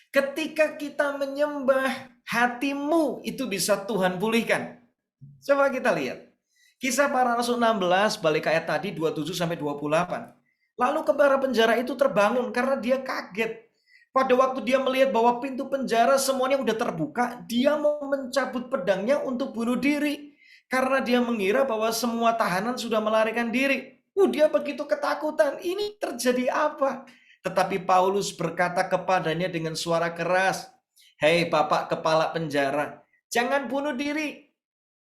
A: Ketika kita menyembah, hatimu itu bisa Tuhan pulihkan. Coba kita lihat. Kisah Para Rasul 16, balik ayat tadi 27 sampai 28. Lalu kebara penjara itu terbangun karena dia kaget. Pada waktu dia melihat bahwa pintu penjara semuanya udah terbuka, dia mau mencabut pedangnya untuk bunuh diri. Karena dia mengira bahwa semua tahanan sudah melarikan diri. Dia begitu ketakutan. Ini terjadi apa? Tetapi Paulus berkata kepadanya dengan suara keras, "Hei Bapak Kepala Penjara, jangan bunuh diri.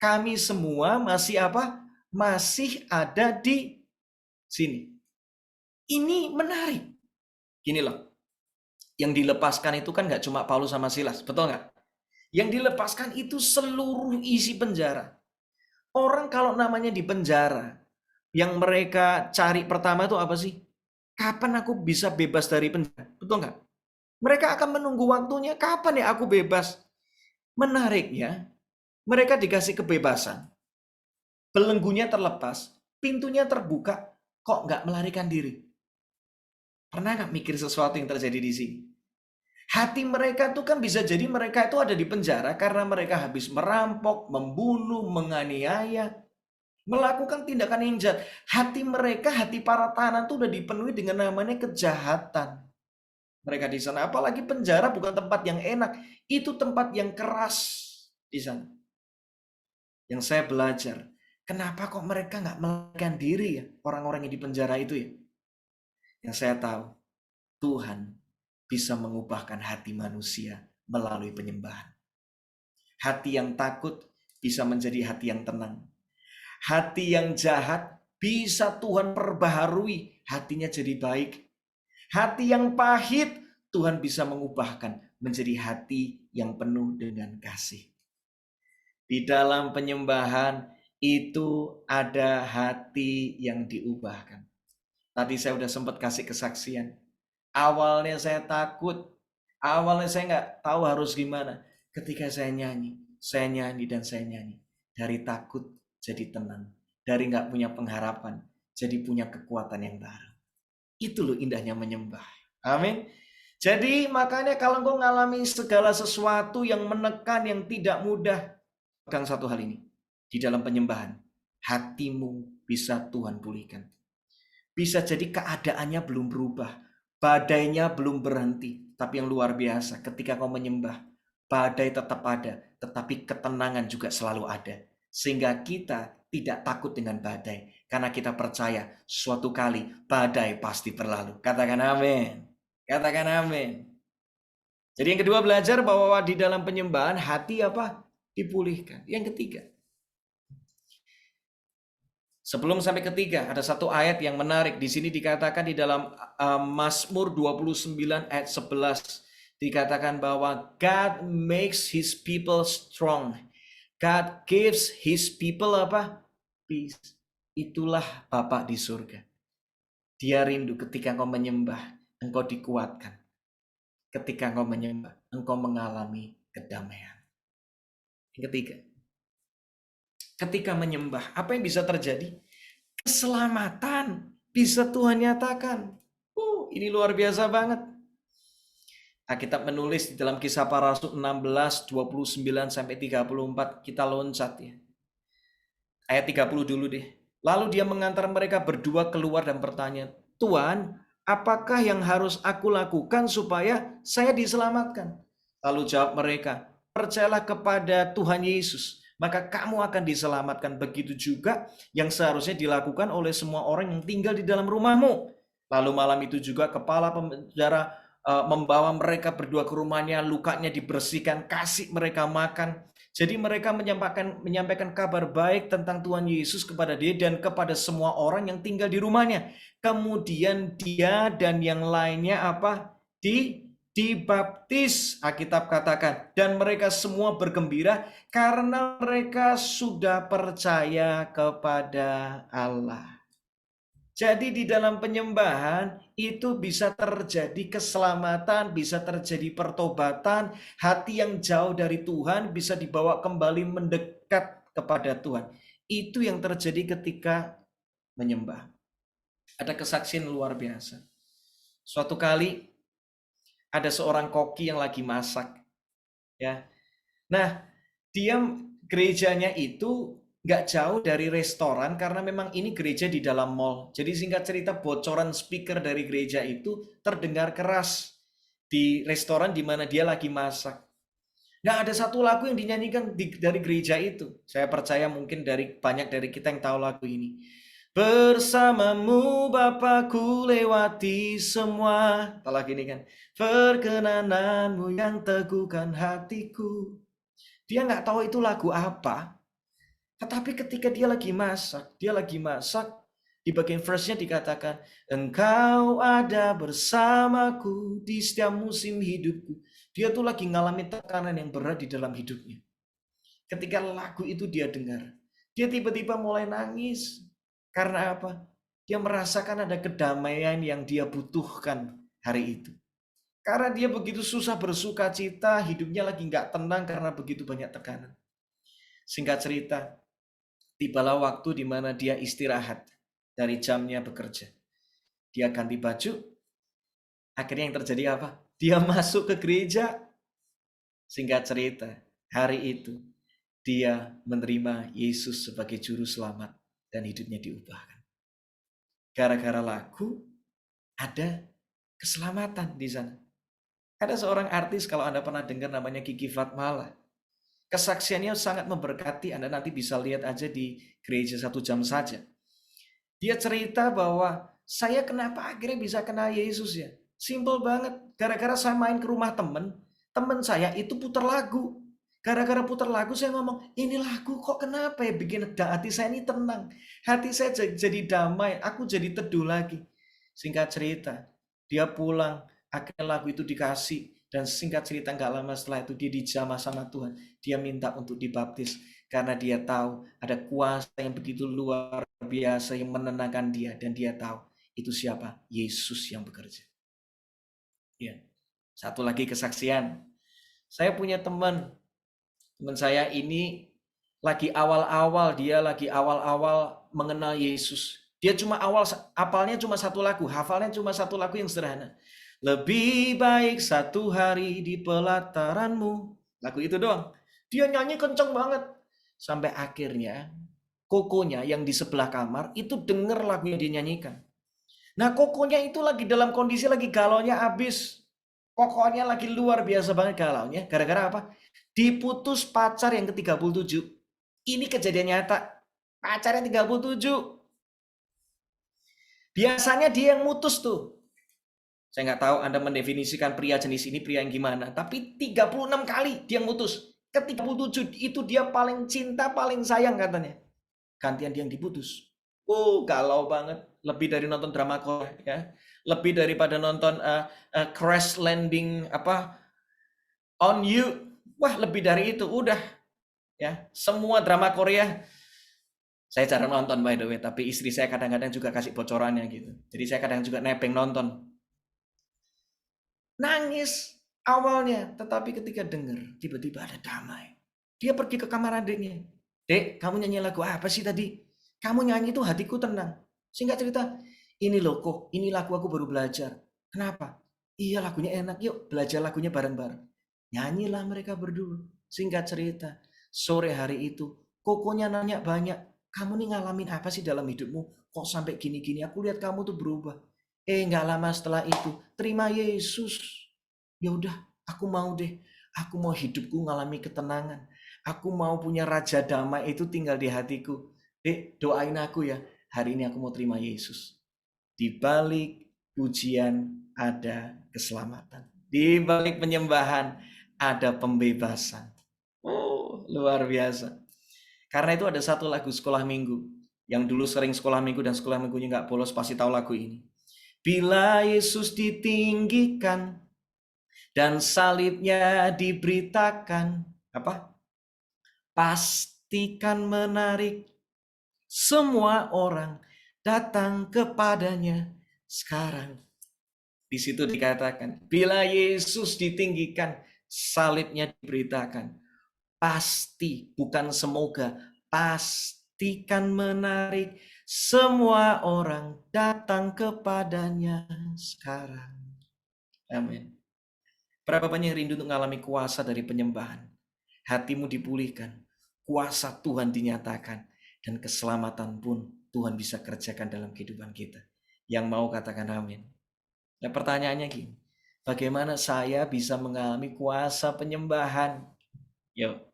A: Kami semua masih apa? Masih ada di sini." Ini menarik. Gini loh. Yang dilepaskan itu kan nggak cuma Paulus sama Silas, betul nggak? Yang dilepaskan itu seluruh isi penjara. Orang kalau namanya di penjara, yang mereka cari pertama itu apa sih? Kapan aku bisa bebas dari penjara? Betul nggak? Mereka akan menunggu waktunya, kapan ya aku bebas? Menariknya, mereka dikasih kebebasan. Belenggunya terlepas, pintunya terbuka, kok nggak melarikan diri? Pernah nggak mikir sesuatu yang terjadi di sini? Hati mereka tuh kan bisa jadi mereka itu ada di penjara karena mereka habis merampok, membunuh, menganiaya, melakukan tindakan yang jahat. Hati mereka, hati para tahanan tuh udah dipenuhi dengan namanya kejahatan. Mereka di sana, apalagi penjara bukan tempat yang enak, itu tempat yang keras di sana. Yang saya belajar, kenapa kok mereka nggak melarikan diri ya orang-orang yang di penjara itu ya? Yang saya tahu, Tuhan bisa mengubahkan hati manusia melalui penyembahan. Hati yang takut bisa menjadi hati yang tenang. Hati yang jahat bisa Tuhan perbaharui, hatinya jadi baik. Hati yang pahit Tuhan bisa mengubahkan menjadi hati yang penuh dengan kasih. Di dalam penyembahan itu ada hati yang diubahkan. Tadi saya udah sempat kasih kesaksian. Awalnya saya takut. Awalnya saya nggak tahu harus gimana. Ketika saya nyanyi dan saya nyanyi. Dari takut jadi tenang. Dari nggak punya pengharapan, jadi punya kekuatan yang baru. Itu loh indahnya menyembah. Amin. Jadi makanya kalau engkau ngalami segala sesuatu yang menekan, yang tidak mudah, pegang satu hal ini. Di dalam penyembahan, hatimu bisa Tuhan pulihkan. Bisa jadi keadaannya belum berubah, badainya belum berhenti. Tapi yang luar biasa, ketika kau menyembah, badai tetap ada, tetapi ketenangan juga selalu ada. Sehingga kita tidak takut dengan badai. Karena kita percaya suatu kali badai pasti berlalu. Katakan amin. Katakan amin. Jadi yang kedua belajar bahwa di dalam penyembahan hati apa? Dipulihkan. Yang ketiga. Sebelum sampai ketiga, ada satu ayat yang menarik. Di sini dikatakan di dalam Mazmur 29 ayat 11. Dikatakan bahwa God makes his people strong. God gives his people apa? Peace. Itulah Bapa di surga. Dia rindu ketika engkau menyembah, engkau dikuatkan. Ketika engkau menyembah, engkau mengalami kedamaian. Yang ketiga, ketika menyembah, apa yang bisa terjadi? Keselamatan bisa Tuhan nyatakan. Ini luar biasa banget. Alkitab menulis di dalam Kisah Para Rasul 16, 29 sampai 34. Kita loncat ya. Ayat 30 dulu deh. Lalu dia mengantar mereka berdua keluar dan bertanya, Tuhan, apakah yang harus aku lakukan supaya saya diselamatkan? Lalu jawab mereka, percayalah kepada Tuhan Yesus, maka kamu akan diselamatkan. Begitu juga yang seharusnya dilakukan oleh semua orang yang tinggal di dalam rumahmu. Lalu malam itu juga kepala penjara membawa mereka berdua ke rumahnya, lukanya dibersihkan, kasih mereka makan. Jadi mereka menyampaikan kabar baik tentang Tuhan Yesus kepada dia dan kepada semua orang yang tinggal di rumahnya. Kemudian dia dan yang lainnya apa? Dibaptis, Alkitab katakan. Dan mereka semua bergembira karena mereka sudah percaya kepada Allah. Jadi di dalam penyembahan itu bisa terjadi keselamatan, bisa terjadi pertobatan, hati yang jauh dari Tuhan bisa dibawa kembali mendekat kepada Tuhan. Itu yang terjadi ketika menyembah. Ada kesaksian luar biasa. Suatu kali ada seorang koki yang lagi masak, ya. Nah, dia gerejanya itu nggak jauh dari restoran karena memang ini gereja di dalam mall. Jadi singkat cerita bocoran speaker dari gereja itu terdengar keras di restoran di mana dia lagi masak. Nggak ada satu lagu yang dinyanyikan dari gereja itu. Saya percaya mungkin banyak dari kita yang tahu lagu ini. Bersamamu Bapakku lewati semua. Tahu lagi ini kan. Perkenananmu yang teguhkan hatiku. Dia nggak tahu itu lagu apa. Tetapi ketika dia lagi masak, di bagian verse-nya dikatakan, Engkau ada bersamaku di setiap musim hidupku. Dia tuh lagi ngalamin tekanan yang berat di dalam hidupnya. Ketika lagu itu dia dengar, dia tiba-tiba mulai nangis. Karena apa? Dia merasakan ada kedamaian yang dia butuhkan hari itu. Karena dia begitu susah bersuka cita, hidupnya lagi nggak tenang karena begitu banyak tekanan. Singkat cerita, tibalah waktu di mana dia istirahat dari jamnya bekerja. Dia ganti baju. Akhirnya yang terjadi apa? Dia masuk ke gereja. Singkat cerita, hari itu dia menerima Yesus sebagai juru selamat dan hidupnya diubahkan. Gara-gara lagu ada keselamatan di sana. Ada seorang artis kalau Anda pernah dengar namanya Kiki Fatmala. Kesaksiannya sangat memberkati, Anda nanti bisa lihat aja di gereja 1 jam saja. Dia cerita bahwa saya kenapa akhirnya bisa kenal Yesus ya. Simple banget, gara-gara saya main ke rumah temen saya itu putar lagu. Gara-gara putar lagu saya ngomong, ini lagu kok kenapa ya bikin hati saya ini tenang. Hati saya jadi damai, aku jadi teduh lagi. Singkat cerita, dia pulang, akhirnya lagu itu dikasih. Dan singkat cerita gak lama setelah itu dia dijamah sama Tuhan. Dia minta untuk dibaptis. Karena dia tahu ada kuasa yang begitu luar biasa yang menenangkan dia. Dan dia tahu itu siapa? Yesus yang bekerja. Ya. Satu lagi kesaksian. Saya punya teman. Teman saya ini lagi awal-awal mengenal Yesus. Dia cuma hafalnya cuma satu lagu. Hafalnya cuma satu lagu yang sederhana. Lebih baik satu hari di pelataranmu. Lagu itu doang. Dia nyanyi kenceng banget. Sampai akhirnya kokonya yang di sebelah kamar itu denger lagu yang dia nyanyikan. Nah kokonya itu lagi dalam kondisi lagi galaunya habis. Pokoknya lagi luar biasa banget galaunya. Gara-gara apa? Diputus pacar yang ke-37. Ini kejadian nyata. Pacarnya 37. Biasanya dia yang mutus tuh. Saya nggak tahu Anda mendefinisikan pria jenis ini pria yang gimana. Tapi 36 kali dia mutus. Ke 37 itu dia paling cinta, paling sayang katanya. Gantian dia yang diputus. Galau banget. Lebih dari nonton drama Korea ya. Lebih daripada nonton Crash Landing On You. Wah, lebih dari itu. Udah ya. Semua drama Korea saya jarang nonton by the way, tapi istri saya kadang-kadang juga kasih bocorannya gitu. Jadi saya kadang juga nebeng nonton. Nangis awalnya, tetapi ketika dengar tiba-tiba ada damai. Dia pergi ke kamar adiknya. Dek, kamu nyanyi lagu apa sih tadi? Kamu nyanyi tuh hatiku tenang. Singkat cerita, ini loh kok, ini lagu aku baru belajar. Kenapa? Iya lagunya enak, yuk belajar lagunya bareng-bareng. Nyanyilah mereka berdua. Singkat cerita, sore hari itu, kokonya nanya banyak. Kamu nih ngalamin apa sih dalam hidupmu? Kok sampai gini-gini? Aku lihat kamu tuh berubah. Nggak lama setelah itu, terima Yesus. Ya udah, aku mau deh. Aku mau hidupku ngalami ketenangan. Aku mau punya raja damai itu tinggal di hatiku. Dek, doain aku ya. Hari ini aku mau terima Yesus. Di balik pujian ada keselamatan. Di balik penyembahan ada pembebasan. Luar biasa. Karena itu ada satu lagu sekolah minggu. Yang dulu sering sekolah minggu dan sekolah minggunya nggak bolos pasti tahu lagu ini. Bila Yesus ditinggikan dan salibnya diberitakan, pastikan menarik semua orang datang kepadanya sekarang. Di situ dikatakan, bila Yesus ditinggikan, salibnya diberitakan. Pasti, bukan semoga, pastikan menarik semua orang datang kepadanya sekarang. Amin. Berapa banyak rindu untuk mengalami kuasa dari penyembahan? Hatimu dipulihkan, kuasa Tuhan dinyatakan, dan keselamatan pun Tuhan bisa kerjakan dalam kehidupan kita. Yang mau katakan amin. Nah pertanyaannya gini, bagaimana saya bisa mengalami kuasa penyembahan? Yuk,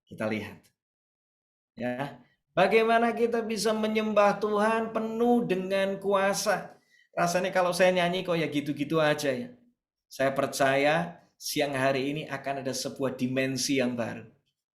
A: kita lihat. Ya, bagaimana kita bisa menyembah Tuhan penuh dengan kuasa? Rasanya kalau saya nyanyi kok ya gitu-gitu aja ya. Saya percaya siang hari ini akan ada sebuah dimensi yang baru.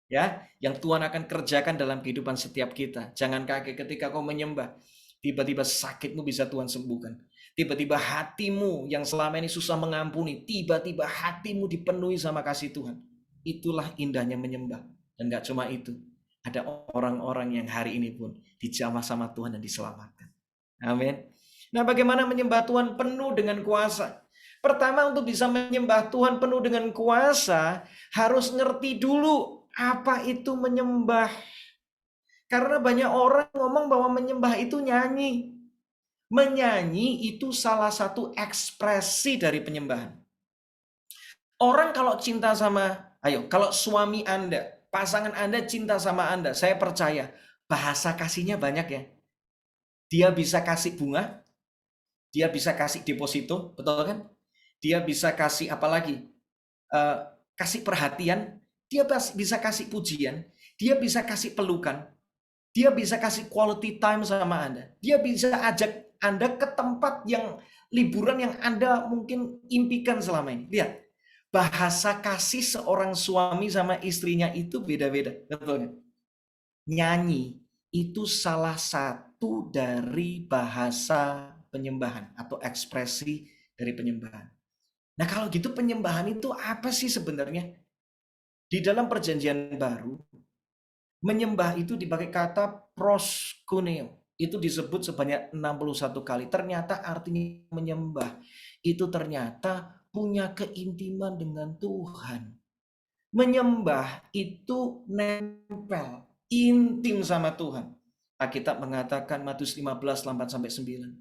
A: Ya, yang Tuhan akan kerjakan dalam kehidupan setiap kita. Jangan kaget ketika kau menyembah, tiba-tiba sakitmu bisa Tuhan sembuhkan. Tiba-tiba hatimu yang selama ini susah mengampuni, tiba-tiba hatimu dipenuhi sama kasih Tuhan. Itulah indahnya menyembah. Dan gak cuma itu, ada orang-orang yang hari ini pun dijamah sama Tuhan dan diselamatkan. Amin. Nah, bagaimana menyembah Tuhan penuh dengan kuasa? Pertama, untuk bisa menyembah Tuhan penuh dengan kuasa, harus ngerti dulu apa itu menyembah. Karena banyak orang ngomong bahwa menyembah itu nyanyi. Menyanyi itu salah satu ekspresi dari penyembahan. Orang kalau cinta sama, kalau suami Anda, pasangan Anda cinta sama Anda, saya percaya bahasa kasihnya banyak ya. Dia bisa kasih bunga, dia bisa kasih deposito, betul kan? Dia bisa kasih apa lagi? Kasih perhatian, dia bisa kasih pujian, dia bisa kasih pelukan, dia bisa kasih quality time sama Anda. Dia bisa ajak Anda ke tempat yang liburan yang Anda mungkin impikan selama ini. Lihat, bahasa kasih seorang suami sama istrinya itu beda-beda, betul kan? Nyanyi itu salah satu dari bahasa penyembahan atau ekspresi dari penyembahan. Nah kalau gitu penyembahan itu apa sih sebenarnya? Di dalam perjanjian baru, menyembah itu dipakai kata proskuneo. Itu disebut sebanyak 61 kali. Ternyata artinya menyembah itu ternyata punya keintiman dengan Tuhan. Menyembah itu nempel, intim sama Tuhan. Alkitab mengatakan Matius 15:8-9.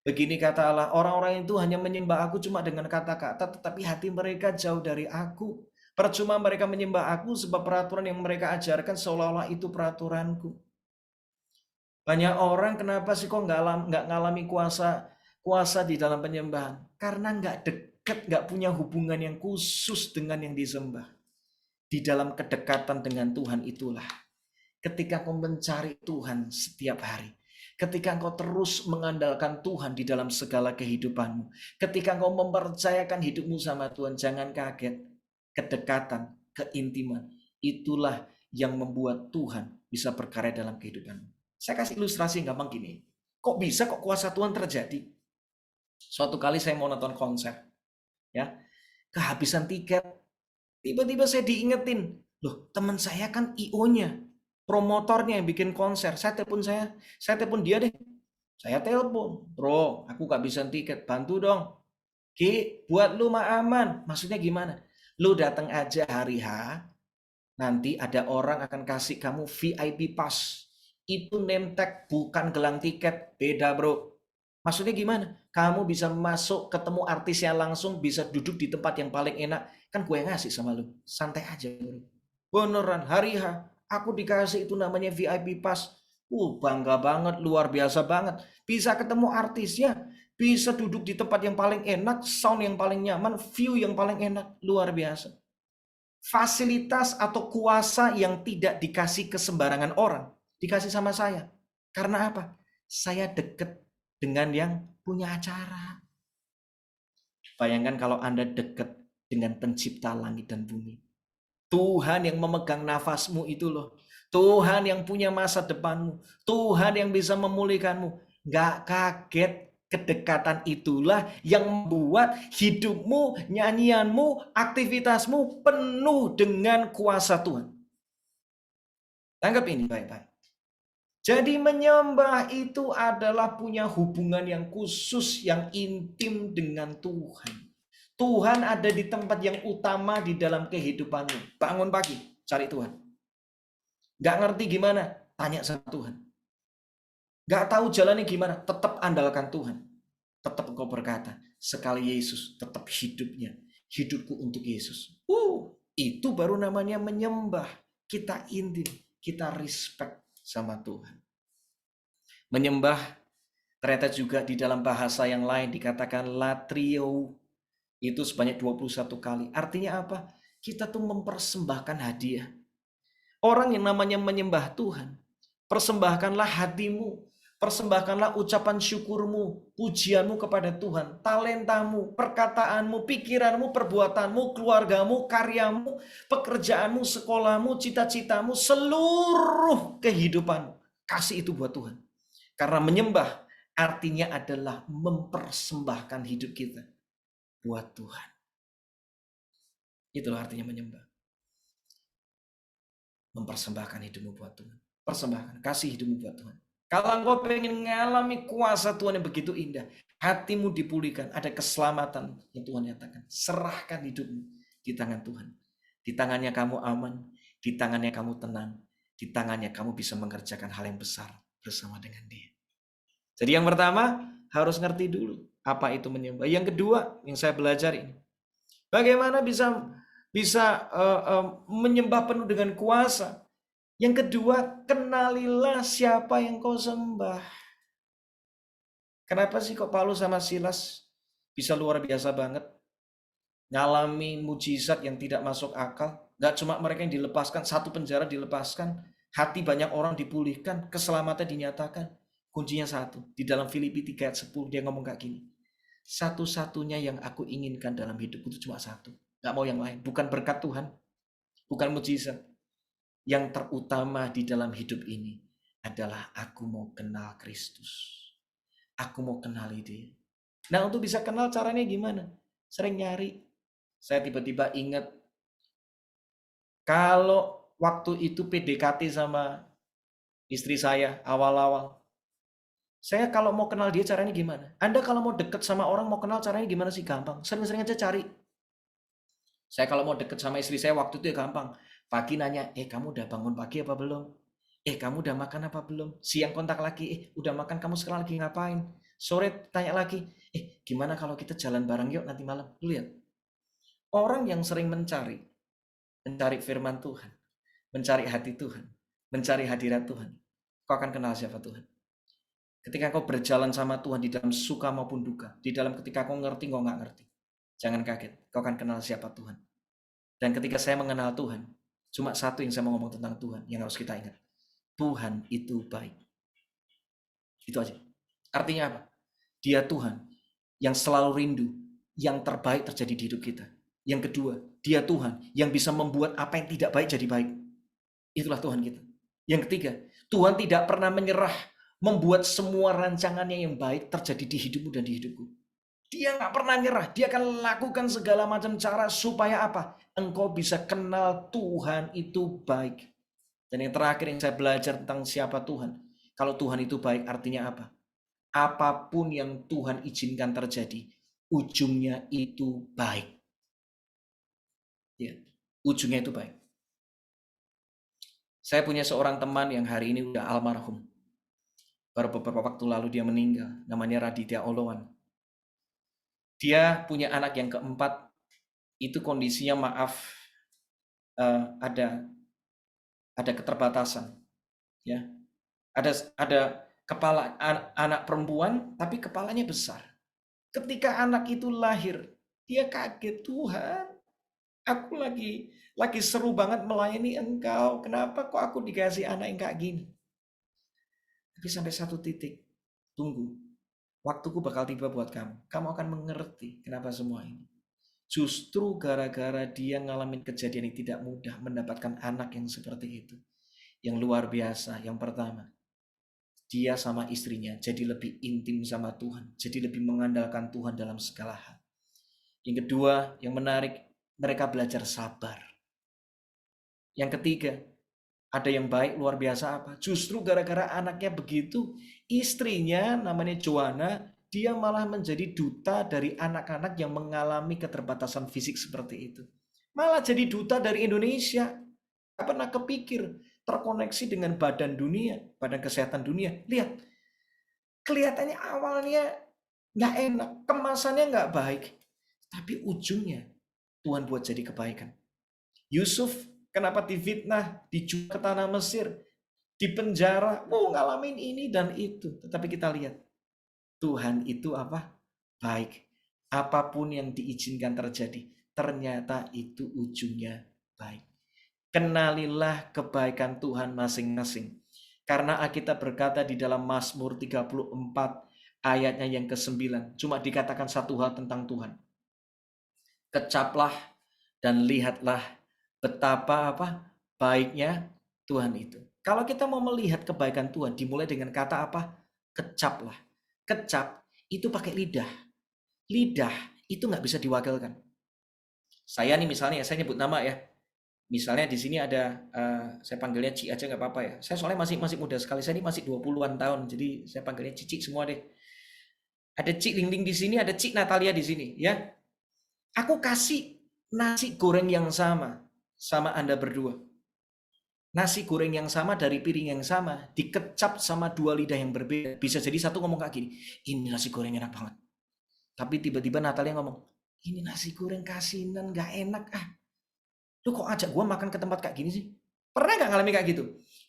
A: Begini kata Allah, orang-orang itu hanya menyembah aku cuma dengan kata-kata, tetapi hati mereka jauh dari aku. Percuma mereka menyembah aku sebab peraturan yang mereka ajarkan seolah-olah itu peraturanku. Banyak orang kenapa sih kok nggak ngalami kuasa di dalam penyembahan? Karena nggak dekat, nggak punya hubungan yang khusus dengan yang disembah. Di dalam kedekatan dengan Tuhan itulah ketika kau mencari Tuhan setiap hari, ketika engkau terus mengandalkan Tuhan di dalam segala kehidupanmu, ketika engkau mempercayakan hidupmu sama Tuhan, jangan kaget. Kedekatan, keintiman, itulah yang membuat Tuhan bisa berkarya dalam kehidupanmu. Saya kasih ilustrasi gampang gini. Kok bisa kok kuasa Tuhan terjadi? Suatu kali saya mau nonton konser, ya, kehabisan tiket. Tiba-tiba saya diingetin, loh teman saya kan IO-nya, promotornya yang bikin konser. Saya telepon dia deh. Saya telepon, bro, aku kehabisan tiket, bantu dong. Ki, buat lu mah aman. Maksudnya gimana? Lu datang aja hari H, nanti ada orang akan kasih kamu VIP pass. Itu name tag, bukan gelang tiket. Beda bro. Maksudnya gimana? Kamu bisa masuk, ketemu artisnya langsung, bisa duduk di tempat yang paling enak. Kan gue yang ngasih sama lu. Santai aja bro. Beneran, hari H, aku dikasih itu namanya VIP pass. Bangga banget, luar biasa banget. Bisa ketemu artisnya, bisa duduk di tempat yang paling enak, sound yang paling nyaman, view yang paling enak. Luar biasa. Fasilitas atau kuasa yang tidak dikasih ke sembarangan orang, dikasih sama saya. Karena apa? Saya deket dengan yang punya acara. Bayangkan kalau Anda deket dengan pencipta langit dan bumi. Tuhan yang memegang nafasmu itu loh. Tuhan yang punya masa depanmu. Tuhan yang bisa memulihkanmu. Gak kaget, kedekatan itulah yang membuat hidupmu, nyanyianmu, aktivitasmu penuh dengan kuasa Tuhan. Tangkap ini baik-baik. Jadi menyembah itu adalah punya hubungan yang khusus, yang intim dengan Tuhan. Tuhan ada di tempat yang utama di dalam kehidupanmu. Bangun pagi, cari Tuhan. Gak ngerti gimana? Tanya sama Tuhan. Gak tahu jalannya gimana? Tetap andalkan Tuhan. Tetap engkau berkata, sekali Yesus tetap hidupnya. Hidupku untuk Yesus. Itu baru namanya menyembah. Kita intim, kita respect sama Tuhan. Menyembah ternyata juga di dalam bahasa yang lain dikatakan latrio. Itu sebanyak 21 kali. Artinya apa? Kita tuh mempersembahkan hadiah. Orang yang namanya menyembah Tuhan, persembahkanlah hatimu, persembahkanlah ucapan syukurmu, pujianmu kepada Tuhan, talentamu, perkataanmu, pikiranmu, perbuatanmu, keluargamu, karyamu, pekerjaanmu, sekolahmu, cita-citamu, seluruh kehidupanmu. Kasih itu buat Tuhan. Karena menyembah artinya adalah mempersembahkan hidup kita buat Tuhan. Itulah artinya menyembah. Mempersembahkan hidupmu buat Tuhan. Persembahkan, kasih hidupmu buat Tuhan. Kalau engkau pengen mengalami kuasa Tuhan yang begitu indah, hatimu dipulihkan, ada keselamatan yang Tuhan nyatakan. Serahkan hidupmu di tangan Tuhan. Di tangannya kamu aman, di tangannya kamu tenang, di tangannya kamu bisa mengerjakan hal yang besar bersama dengan Dia. Jadi yang pertama, harus ngerti dulu apa itu menyembah. Yang kedua, yang saya belajar ini, bagaimana bisa menyembah penuh dengan kuasa. Yang kedua, kenalilah siapa yang kau sembah. Kenapa sih kok Paulus sama Silas bisa luar biasa banget? Ngalami mujizat yang tidak masuk akal. Gak cuma mereka yang dilepaskan, satu penjara dilepaskan, hati banyak orang dipulihkan, keselamatan dinyatakan. Kuncinya satu, di dalam Filipi 3 ayat 10 dia ngomong kayak gini. Satu-satunya yang aku inginkan dalam hidupku itu cuma satu. Gak mau yang lain. Bukan berkat Tuhan, bukan mujizat. Yang terutama di dalam hidup ini adalah aku mau kenal Kristus. Aku mau kenali Dia. Nah, untuk bisa kenal caranya gimana? Sering nyari. Saya tiba-tiba ingat kalau waktu itu PDKT sama istri saya awal-awal. Saya kalau mau kenal dia caranya gimana? Anda kalau mau deket sama orang mau kenal caranya gimana sih? Gampang. Sering-sering aja cari. Saya kalau mau deket sama istri saya waktu itu ya gampang. Pagi nanya, kamu udah bangun pagi apa belum? Kamu udah makan apa belum? Siang kontak lagi, udah makan, kamu sekarang lagi ngapain? Sore tanya lagi, gimana kalau kita jalan bareng yuk nanti malam? Lihat, orang yang sering mencari firman Tuhan, mencari hati Tuhan, mencari hadirat Tuhan, kau akan kenal siapa Tuhan. Ketika kau berjalan sama Tuhan di dalam suka maupun duka, di dalam ketika kau ngerti, kau nggak ngerti, jangan kaget, kau akan kenal siapa Tuhan. Dan ketika saya mengenal Tuhan, cuma satu yang saya mau ngomong tentang Tuhan yang harus kita ingat. Tuhan itu baik. Itu aja. Artinya apa? Dia Tuhan yang selalu rindu yang terbaik terjadi di hidup kita. Yang kedua, dia Tuhan yang bisa membuat apa yang tidak baik jadi baik. Itulah Tuhan kita. Yang ketiga, Tuhan tidak pernah menyerah membuat semua rancangannya yang baik terjadi di hidupmu dan di hidupku. Dia nggak pernah nyerah. Dia akan lakukan segala macam cara supaya apa? Engkau bisa kenal Tuhan itu baik. Dan yang terakhir yang saya belajar tentang siapa Tuhan. Kalau Tuhan itu baik artinya apa? Apapun yang Tuhan izinkan terjadi, ujungnya itu baik. Ya, ujungnya itu baik. Saya punya seorang teman yang hari ini udah almarhum. Baru beberapa waktu lalu dia meninggal. Namanya Raditya Olowan. Dia punya anak yang keempat. Itu kondisinya maaf ada keterbatasan. Ya, ada kepala anak perempuan tapi kepalanya besar. Ketika anak itu lahir, dia kaget, Tuhan, aku lagi seru banget melayani Engkau. Kenapa kok aku dikasih anak yang kayak gini? Tapi sampai satu titik, tunggu. Waktuku bakal tiba buat kamu. Kamu akan mengerti kenapa semua ini. Justru gara-gara dia ngalamin kejadian yang tidak mudah mendapatkan anak yang seperti itu. Yang luar biasa, yang pertama. Dia sama istrinya jadi lebih intim sama Tuhan. Jadi lebih mengandalkan Tuhan dalam segala hal. Yang kedua, yang menarik, mereka belajar sabar. Yang ketiga, ada yang baik luar biasa apa? Justru gara-gara anaknya begitu, istrinya namanya Joanna, dia malah menjadi duta dari anak-anak yang mengalami keterbatasan fisik seperti itu. Malah jadi duta dari Indonesia. Gak pernah kepikir terkoneksi dengan badan dunia, badan kesehatan dunia. Lihat, kelihatannya awalnya nggak enak, kemasannya nggak baik. Tapi ujungnya Tuhan buat jadi kebaikan. Yusuf kenapa difitnah, dijual ke tanah Mesir, dipenjara, ngalamin ini dan itu. Tetapi kita lihat, Tuhan itu apa? Baik. Apapun yang diizinkan terjadi, ternyata itu ujungnya baik. Kenalilah kebaikan Tuhan masing-masing. Karena Alkitab berkata di dalam Mazmur 34 ayatnya yang ke-9, cuma dikatakan satu hal tentang Tuhan. Kecaplah dan lihatlah betapa baiknya Tuhan itu. Kalau kita mau melihat kebaikan Tuhan, dimulai dengan kata apa? Kecaplah. Kecap itu pakai lidah. Lidah itu nggak bisa diwakilkan. Saya nih misalnya, saya nyebut nama ya. Misalnya di sini ada, saya panggilnya Ci aja nggak apa-apa ya. Saya soalnya masih muda sekali, saya ini masih 20-an tahun, jadi saya panggilnya Cici semua deh. Ada Cik Lingling di sini, ada Cik Natalia di sini, ya. Aku kasih nasi goreng yang sama Anda berdua. Nasi goreng yang sama dari piring yang sama, dikecap sama dua lidah yang berbeda. Bisa jadi satu ngomong kayak gini, ini nasi goreng enak banget. Tapi tiba-tiba Natalia ngomong, ini nasi goreng kasinan, gak enak ah. Lu kok ajak gue makan ke tempat kayak gini sih? Pernah gak ngalami kayak gitu?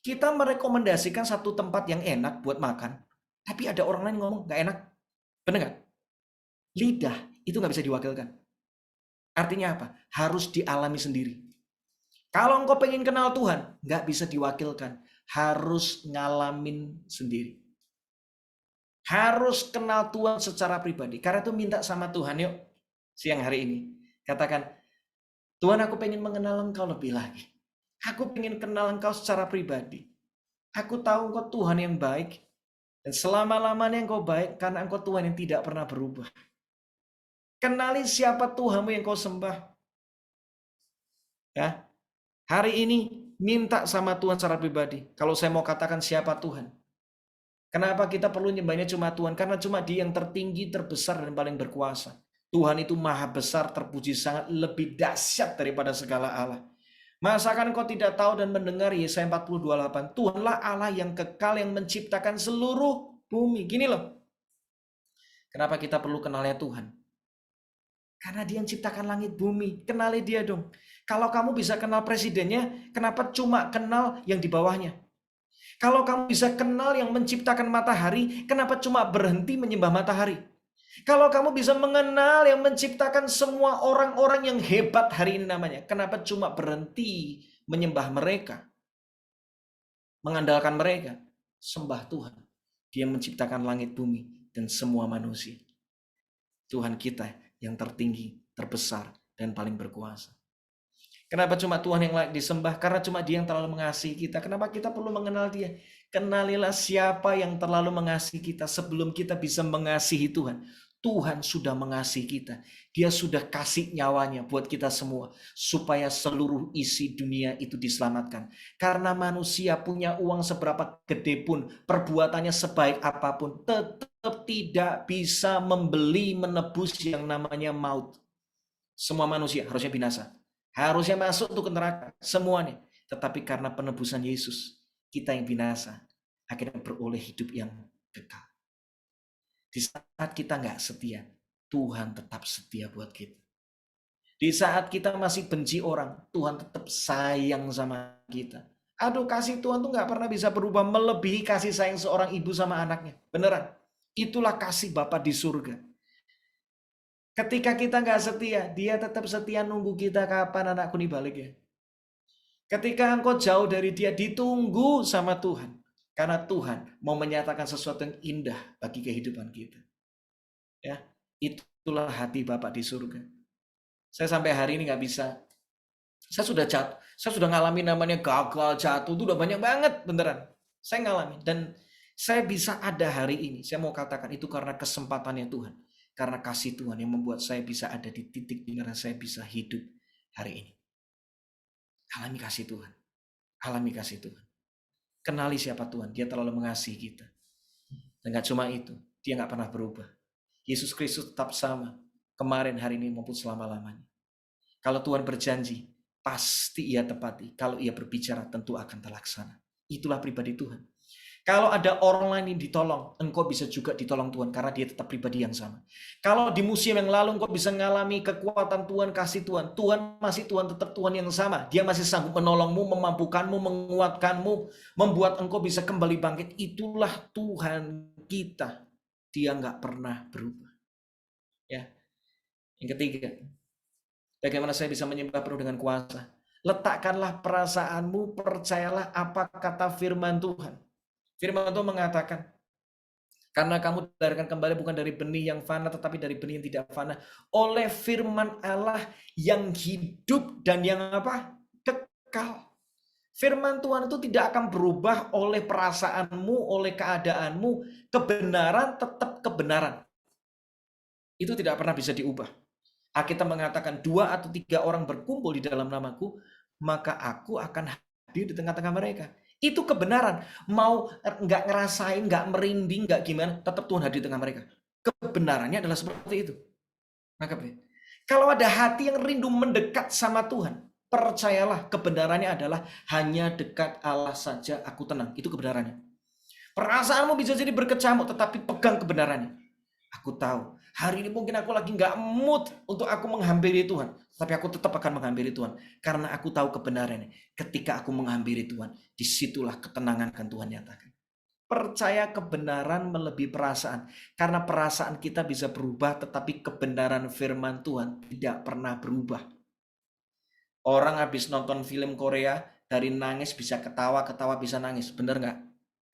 A: Kita merekomendasikan satu tempat yang enak buat makan, tapi ada orang lain ngomong gak enak. Bener gak? Lidah itu gak bisa diwakilkan. Artinya apa? Harus dialami sendiri. Kalau engkau pengen kenal Tuhan, gak bisa diwakilkan. Harus ngalamin sendiri. Harus kenal Tuhan secara pribadi. Karena itu minta sama Tuhan yuk siang hari ini. Katakan, Tuhan aku pengen mengenal Engkau lebih lagi. Aku pengen kenal Engkau secara pribadi. Aku tahu Engkau Tuhan yang baik. Dan selama-lamanya Engkau baik karena Engkau Tuhan yang tidak pernah berubah. Kenali siapa Tuhanmu yang kau sembah. Ya, hari ini minta sama Tuhan secara pribadi. Kalau saya mau katakan siapa Tuhan. Kenapa kita perlu nyembahnya cuma Tuhan? Karena cuma Dia yang tertinggi, terbesar, dan paling berkuasa. Tuhan itu maha besar, terpuji sangat, lebih dahsyat daripada segala Allah. Masakan kau tidak tahu dan mendengar Yesaya 40:28. Tuhanlah Allah yang kekal yang menciptakan seluruh bumi. Gini loh. Kenapa kita perlu kenalnya Tuhan? Karena Dia yang ciptakan langit bumi. Kenali Dia dong. Kalau kamu bisa kenal presidennya, kenapa cuma kenal yang di bawahnya? Kalau kamu bisa kenal yang menciptakan matahari, kenapa cuma berhenti menyembah matahari? Kalau kamu bisa mengenal yang menciptakan semua orang-orang yang hebat hari ini namanya, kenapa cuma berhenti menyembah mereka? mengandalkan mereka. Sembah Tuhan. Dia menciptakan langit, bumi, dan semua manusia. Tuhan kita yang tertinggi, terbesar, dan paling berkuasa. Kenapa cuma Tuhan yang layak disembah? Karena cuma Dia yang terlalu mengasihi kita. Kenapa kita perlu mengenal Dia? Kenalilah siapa yang terlalu mengasihi kita sebelum kita bisa mengasihi Tuhan. Tuhan sudah mengasihi kita. Dia sudah kasih nyawanya buat kita semua. Supaya seluruh isi dunia itu diselamatkan. Karena manusia punya uang seberapa gede pun, perbuatannya sebaik apapun, tetap tidak bisa membeli menebus yang namanya maut. Semua manusia harusnya binasa. Harusnya masuk tuh ke neraka. Semuanya. Tetapi karena penebusan Yesus, kita yang binasa akhirnya beroleh hidup yang kekal. Di saat kita nggak setia, Tuhan tetap setia buat kita. Di saat kita masih benci orang, Tuhan tetap sayang sama kita. Aduh, kasih Tuhan tuh nggak pernah bisa berubah melebihi kasih sayang seorang ibu sama anaknya. Beneran. Itulah kasih Bapa di surga. Ketika kita nggak setia, Dia tetap setia nunggu kita kapan anakku nih balik ya. Ketika engkau jauh dari Dia, ditunggu sama Tuhan. Karena Tuhan mau menyatakan sesuatu yang indah bagi kehidupan kita. Ya, itulah hati Bapak di surga. Saya sampai hari ini nggak bisa. Saya sudah jatuh, saya sudah ngalamin namanya gagal, jatuh, itu udah banyak banget beneran. Saya ngalamin dan saya bisa ada hari ini. Saya mau katakan itu karena kesempatannya Tuhan. Karena kasih Tuhan yang membuat saya bisa ada di titik di mana saya bisa hidup hari ini. Alami kasih Tuhan. Alami kasih Tuhan. Kenali siapa Tuhan. Dia terlalu mengasihi kita. Dan gak cuma itu. Dia gak pernah berubah. Yesus Kristus tetap sama. Kemarin, hari ini, maupun selama-lamanya. Kalau Tuhan berjanji, pasti Ia tepati. Kalau Ia berbicara, tentu akan terlaksana. Itulah pribadi Tuhan. Kalau ada orang lain yang ditolong, engkau bisa juga ditolong Tuhan karena Dia tetap pribadi yang sama. Kalau di musim yang lalu engkau bisa mengalami kekuatan Tuhan, kasih Tuhan, Tuhan masih Tuhan, tetap Tuhan yang sama. Dia masih sanggup menolongmu, memampukanmu, menguatkanmu, membuat engkau bisa kembali bangkit. Itulah Tuhan kita. Dia nggak pernah berubah. Ya. Yang ketiga, bagaimana saya bisa menyembah penuh dengan kuasa? Letakkanlah perasaanmu, percayalah apa kata firman Tuhan. Firman Tuhan mengatakan, karena kamu dilahirkan kembali bukan dari benih yang fana, tetapi dari benih yang tidak fana. Oleh firman Allah yang hidup dan yang apa? Kekal. Firman Tuhan itu tidak akan berubah oleh perasaanmu, oleh keadaanmu. Kebenaran tetap kebenaran. Itu tidak pernah bisa diubah. Alkitab mengatakan 2 atau 3 orang berkumpul di dalam namaku, maka aku akan hadir di tengah-tengah mereka. Itu kebenaran. Mau nggak ngerasain, nggak merinding, nggak gimana, tetap Tuhan hadir di tengah mereka. Kebenarannya adalah seperti itu. Kalau ada hati yang rindu mendekat sama Tuhan, percayalah kebenarannya adalah hanya dekat Allah saja aku tenang. Itu kebenarannya. Perasaanmu bisa jadi berkecamuk, tetapi pegang kebenarannya. Aku tahu, hari ini mungkin aku lagi nggak mood untuk aku menghampiri Tuhan. Tapi aku tetap akan menghampiri Tuhan. Karena aku tahu kebenarannya. Ketika aku menghampiri Tuhan, disitulah ketenangan akan Tuhan nyatakan. Percaya kebenaran melebihi perasaan. Karena perasaan kita bisa berubah, tetapi kebenaran firman Tuhan tidak pernah berubah. Orang habis nonton film Korea, dari nangis bisa ketawa, ketawa bisa nangis. Bener nggak?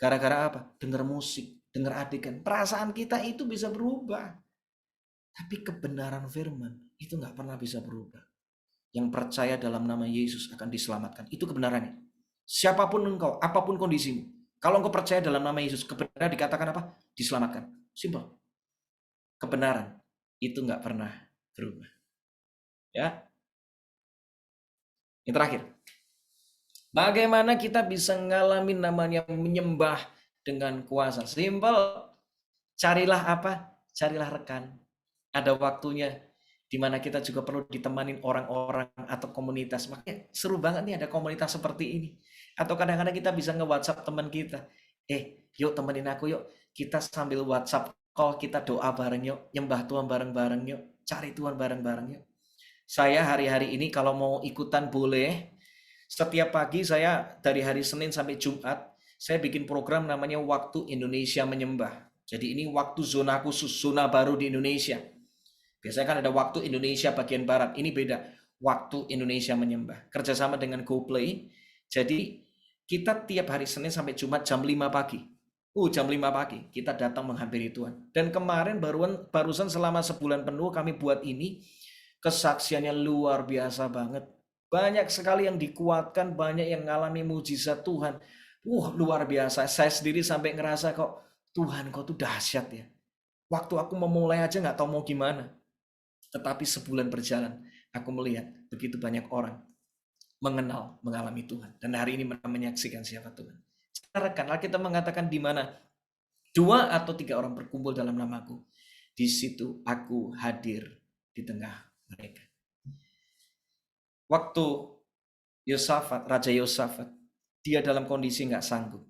A: Gara-gara apa? Dengar musik. Dengar adegan, perasaan kita itu bisa berubah. Tapi kebenaran firman itu nggak pernah bisa berubah. Yang percaya dalam nama Yesus akan diselamatkan. Itu kebenarannya. Siapapun engkau, apapun kondisimu. Kalau engkau percaya dalam nama Yesus, kebenaran dikatakan apa? Diselamatkan. Simpel. Kebenaran itu nggak pernah berubah. Ya. Yang terakhir. Bagaimana kita bisa ngalamin namanya menyembah dengan kuasa? Simpel. Carilah apa? Carilah rekan. Ada waktunya di mana kita juga perlu ditemanin orang-orang atau komunitas. Makanya seru banget nih ada komunitas seperti ini. Atau kadang-kadang kita bisa nge-WhatsApp teman kita. Yuk temenin aku yuk. Kita sambil WhatsApp call, kita doa bareng yuk. Nyembah Tuhan bareng-bareng yuk. Cari Tuhan bareng-bareng yuk. Saya hari-hari ini kalau mau ikutan boleh. Setiap pagi saya dari hari Senin sampai Jumat, saya bikin program namanya Waktu Indonesia Menyembah. Jadi ini waktu zona khusus, zona baru di Indonesia. Biasanya kan ada waktu Indonesia bagian Barat. Ini beda, waktu Indonesia Menyembah. Kerjasama dengan GoPlay. Jadi Kita tiap hari Senin sampai Jumat jam 5 pagi. Jam 5 pagi kita datang menghampiri Tuhan. Dan kemarin barusan selama sebulan penuh kami buat ini, kesaksiannya luar biasa banget. Banyak sekali yang dikuatkan, banyak yang mengalami mujizat Tuhan. Luar biasa. Saya sendiri sampai ngerasa kok, Tuhan kau tuh dahsyat ya. Waktu aku memulai aja nggak tahu mau gimana. Tetapi sebulan berjalan, aku melihat begitu banyak orang mengalami Tuhan. Dan hari ini mereka menyaksikan siapa Tuhan. Rekan, kita mengatakan di mana 2 atau 3 orang berkumpul dalam namaku, di situ aku hadir di tengah mereka. Waktu Raja Yosafat, dia dalam kondisi nggak sanggup.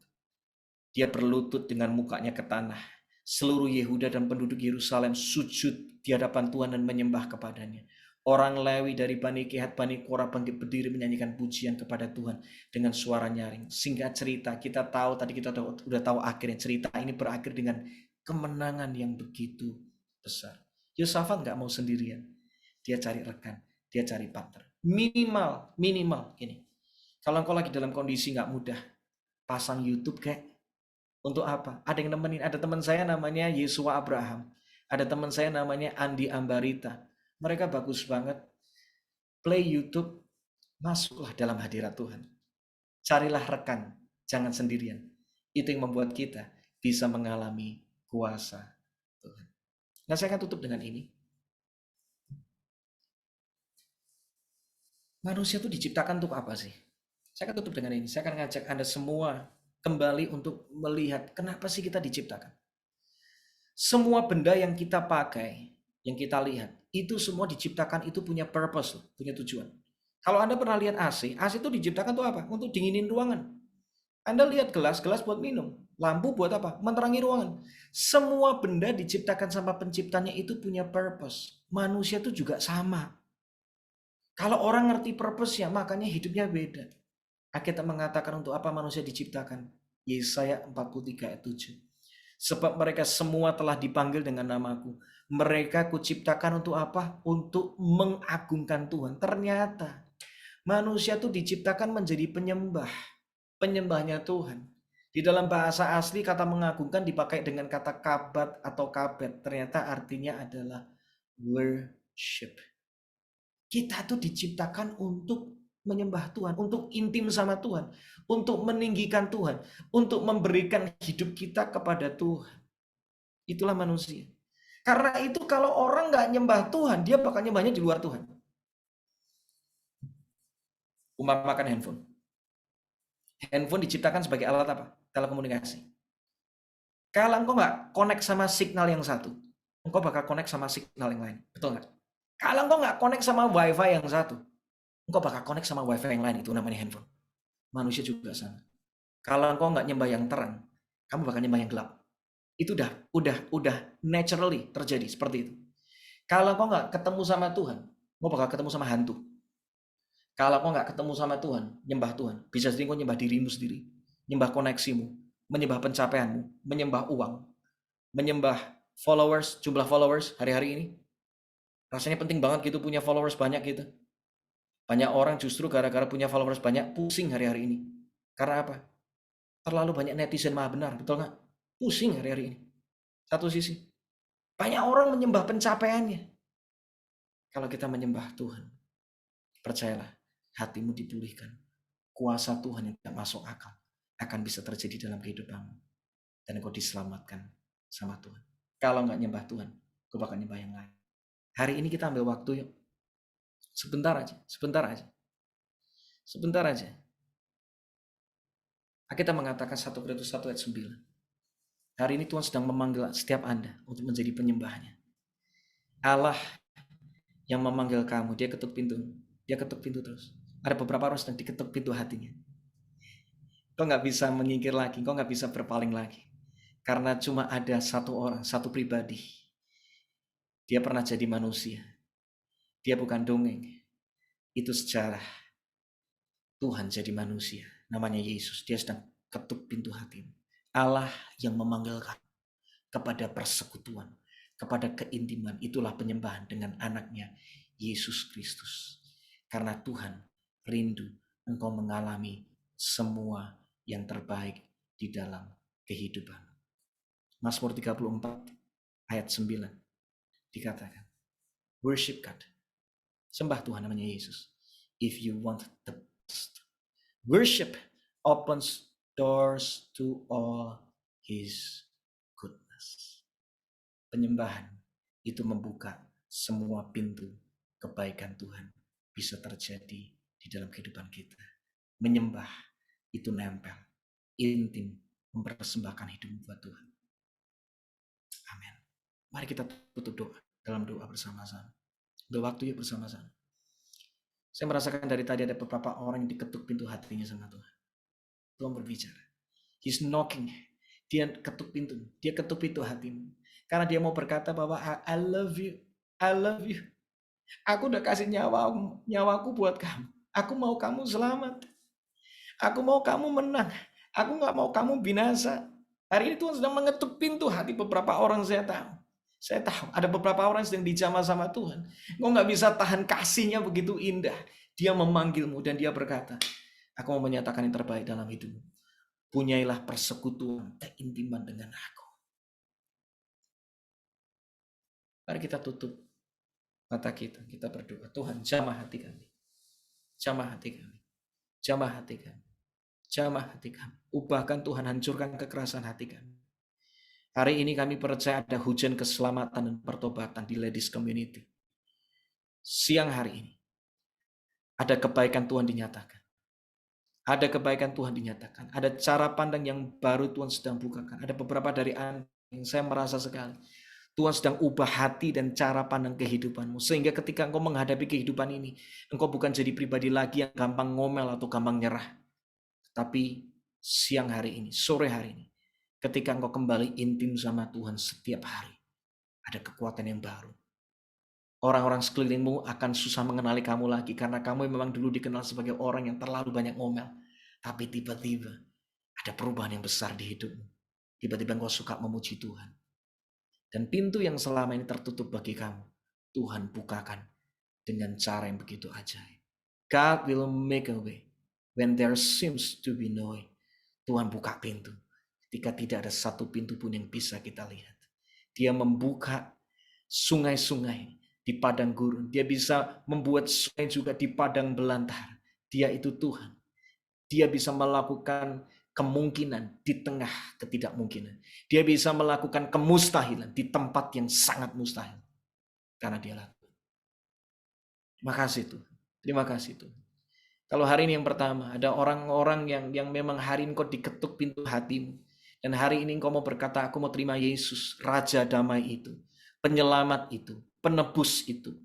A: Dia berlutut dengan mukanya ke tanah. Seluruh Yehuda dan penduduk Yerusalem sujud di hadapan Tuhan dan menyembah kepadanya. Orang Lewi dari Bani Kehat, Bani Korah bangkit berdiri menyanyikan pujian kepada Tuhan dengan suara nyaring. Singkat cerita, kita tahu tadi kita udah tahu akhirnya, cerita ini berakhir dengan kemenangan yang begitu besar. Yosafat nggak mau sendirian. Dia cari rekan, dia cari partner. Minimal gini. Kalau engkau lagi dalam kondisi nggak mudah, pasang YouTube kayak. Untuk apa? Ada yang nemenin. Ada teman saya namanya Yesua Abraham. Ada teman saya namanya Andi Ambarita. Mereka bagus banget. Play YouTube, masuklah dalam hadirat Tuhan. Carilah rekan, jangan sendirian. Itu yang membuat kita bisa mengalami kuasa Tuhan. Nah, saya akan tutup dengan ini. Manusia itu diciptakan untuk apa sih? Saya akan tutup dengan ini. Saya akan ngajak Anda semua kembali untuk melihat kenapa sih kita diciptakan. Semua benda yang kita pakai, yang kita lihat, itu semua diciptakan itu punya purpose, punya tujuan. Kalau Anda pernah lihat AC itu diciptakan untuk apa? Untuk dinginin ruangan. Anda lihat gelas buat minum. Lampu buat apa? Menerangi ruangan. Semua benda diciptakan sama penciptanya itu punya purpose. Manusia itu juga sama. Kalau orang ngerti purpose-nya, makanya hidupnya beda. Alkitab mengatakan untuk apa manusia diciptakan. Yesaya 43 ayat 7. Sebab mereka semua telah dipanggil dengan namaku. Mereka kuciptakan untuk apa? Untuk mengagungkan Tuhan. Ternyata manusia itu diciptakan menjadi penyembah. Penyembahnya Tuhan. Di dalam bahasa asli kata mengagungkan dipakai dengan kata kabat atau kabet. Ternyata artinya adalah worship. Kita tuh diciptakan untuk menyembah Tuhan, untuk intim sama Tuhan, untuk meninggikan Tuhan, untuk memberikan hidup kita kepada Tuhan. Itulah manusia. Karena itu kalau orang nggak nyembah Tuhan, dia bakal nyembahnya di luar Tuhan. Umpamakan handphone. Handphone diciptakan sebagai alat apa? Telekomunikasi. Kalau engkau nggak connect sama signal yang satu, engkau bakal connect sama signal yang lain. Betul nggak? Kalau engkau nggak connect sama wifi yang satu, engkau bakal connect sama wifi yang lain. Itu namanya handphone. Manusia juga sama. Kalau engkau nggak nyembah yang terang, kamu bakal nyembah yang gelap. Itu udah naturally terjadi seperti itu. Kalau engkau nggak ketemu sama Tuhan, engkau bakal ketemu sama hantu. Kalau engkau nggak ketemu sama Tuhan, nyembah Tuhan, bisa jadi engkau nyembah dirimu sendiri, nyembah koneksimu, menyembah pencapaianmu, menyembah uang, menyembah followers, jumlah followers hari-hari ini. Rasanya penting banget gitu punya followers banyak gitu. Banyak orang justru gara-gara punya followers banyak pusing hari-hari ini. Karena apa? Terlalu banyak netizen maha benar, betul nggak? Pusing hari-hari ini. Satu sisi. Banyak orang menyembah pencapaiannya. Kalau kita menyembah Tuhan, percayalah, hatimu dipulihkan. Kuasa Tuhan yang tidak masuk akal akan bisa terjadi dalam kehidupanmu. Dan kau diselamatkan sama Tuhan. Kalau nggak nyembah Tuhan, kau bakal nyembah yang lain. Hari ini kita ambil waktu yuk. Sebentar aja. Kita mengatakan 1 Korintus 1 ayat 9. Hari ini Tuhan sedang memanggil setiap Anda untuk menjadi penyembahnya. Allah yang memanggil kamu, dia ketuk pintu. Dia ketuk pintu terus. Ada beberapa orang sedang diketuk pintu hatinya. Kau nggak bisa menyingkir lagi, kau nggak bisa berpaling lagi. Karena cuma ada satu orang, satu pribadi. Dia pernah jadi manusia. Dia bukan dongeng. Itu sejarah. Tuhan jadi manusia. Namanya Yesus. Dia sedang ketuk pintu hatimu. Allah yang memanggil kamu kepada persekutuan, kepada keintiman. Itulah penyembahan dengan anaknya Yesus Kristus. Karena Tuhan rindu engkau mengalami semua yang terbaik di dalam kehidupan. Mazmur 34 ayat 9 dikatakan, worship God. Sembah Tuhan namanya Yesus. If you want the best. Worship opens doors to all His goodness. Penyembahan itu membuka semua pintu kebaikan Tuhan bisa terjadi di dalam kehidupan kita. Menyembah itu nempel, intim, mempersembahkan hidup buat Tuhan. Amin. Mari kita tutup doa dalam doa bersama-sama. Waktu yuk bersama-sama. Saya merasakan dari tadi ada beberapa orang yang diketuk pintu hatinya sama Tuhan. Tuhan berbicara. He's knocking. Dia ketuk pintu. Dia ketuk pintu hatimu. Karena dia mau berkata bahwa I love you. I love you. Aku udah kasih nyawaku buat kamu. Aku mau kamu selamat. Aku mau kamu menang. Aku gak mau kamu binasa. Hari ini Tuhan sedang mengetuk pintu hati beberapa orang, saya tahu. Saya tahu ada beberapa orang yang sedang dijamah sama Tuhan. Engkau gak bisa tahan kasihnya begitu indah. Dia memanggilmu dan dia berkata, aku mau menyatakan yang terbaik dalam hidupmu. Punyailah persekutuan, keintiman dengan aku. Mari kita tutup mata kita berdoa. Tuhan, jamah hati kami. Jamah hati kami. Jamah hati kami. Jamah hati kami. Ubahkan Tuhan, hancurkan kekerasan hati kami. Hari ini kami percaya ada hujan keselamatan dan pertobatan di Ladies Community. Siang hari ini, ada kebaikan Tuhan dinyatakan. Ada kebaikan Tuhan dinyatakan. Ada cara pandang yang baru Tuhan sedang bukakan. Ada beberapa dari Anda yang saya merasa sekali. Tuhan sedang ubah hati dan cara pandang kehidupanmu. Sehingga ketika engkau menghadapi kehidupan ini, engkau bukan jadi pribadi lagi yang gampang ngomel atau gampang nyerah. Tapi siang hari ini, sore hari ini, ketika engkau kembali intim sama Tuhan setiap hari, ada kekuatan yang baru. Orang-orang sekelilingmu akan susah mengenali kamu lagi karena kamu memang dulu dikenal sebagai orang yang terlalu banyak ngomel. Tapi tiba-tiba ada perubahan yang besar di hidupmu. Tiba-tiba engkau suka memuji Tuhan. Dan pintu yang selama ini tertutup bagi kamu, Tuhan bukakan dengan cara yang begitu ajaib. God will make a way when there seems to be no way. Tuhan buka pintu ketika tidak ada satu pintu pun yang bisa kita lihat. Dia membuka sungai-sungai di padang gurun. Dia bisa membuat sungai juga di padang belantara. Dia itu Tuhan. Dia bisa melakukan kemungkinan di tengah ketidakmungkinan. Dia bisa melakukan kemustahilan di tempat yang sangat mustahil. Karena dia lakukan. Terima kasih Tuhan. Terima kasih Tuhan. Kalau hari ini yang pertama, ada orang-orang yang memang hari ini kau diketuk pintu hatimu. Dan hari ini kau mau berkata, aku mau terima Yesus, Raja Damai itu, penyelamat itu, penebus itu.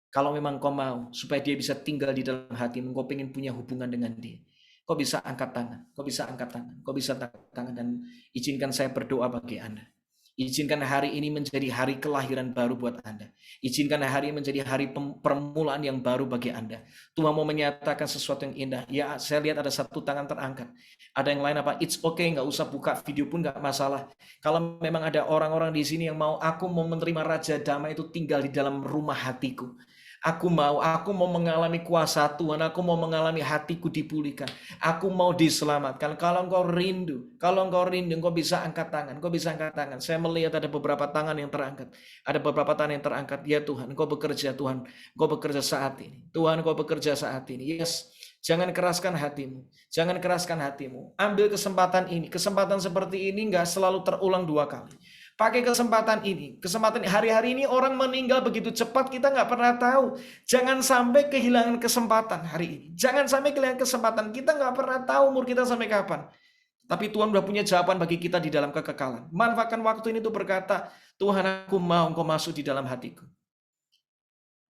A: Kalau memang kau mau, supaya dia bisa tinggal di dalam hatimu, kau pengen punya hubungan dengan dia. Kau bisa angkat tangan, kau bisa angkat tangan, kau bisa angkat tangan dan izinkan saya berdoa bagi Anda. Izinkan hari ini menjadi hari kelahiran baru buat Anda. Izinkan hari ini menjadi hari permulaan yang baru bagi Anda. Tuhan mau menyatakan sesuatu yang indah. Ya, saya lihat ada satu tangan terangkat. Ada yang lain apa? It's okay, nggak usah buka video pun nggak masalah. Kalau memang ada orang-orang di sini yang mau, aku mau menerima Raja Damai itu tinggal di dalam rumah hatiku. Aku mau mengalami kuasa Tuhan, aku mau mengalami hatiku dipulihkan, aku mau diselamatkan. Kalau engkau rindu, engkau bisa angkat tangan, Saya melihat ada beberapa tangan yang terangkat, Ya Tuhan, engkau bekerja Tuhan, engkau bekerja saat ini. Tuhan, engkau bekerja saat ini. Yes, jangan keraskan hatimu, Ambil kesempatan ini, kesempatan seperti ini nggak selalu terulang dua kali. Pakai kesempatan ini. Hari-hari ini orang meninggal begitu cepat, kita nggak pernah tahu. Jangan sampai kehilangan kesempatan hari ini. Jangan sampai kehilangan kesempatan. Kita nggak pernah tahu umur kita sampai kapan. Tapi Tuhan sudah punya jawaban bagi kita di dalam kekekalan. Manfaatkan waktu ini untuk berkata, Tuhan, aku mau engkau masuk di dalam hatiku.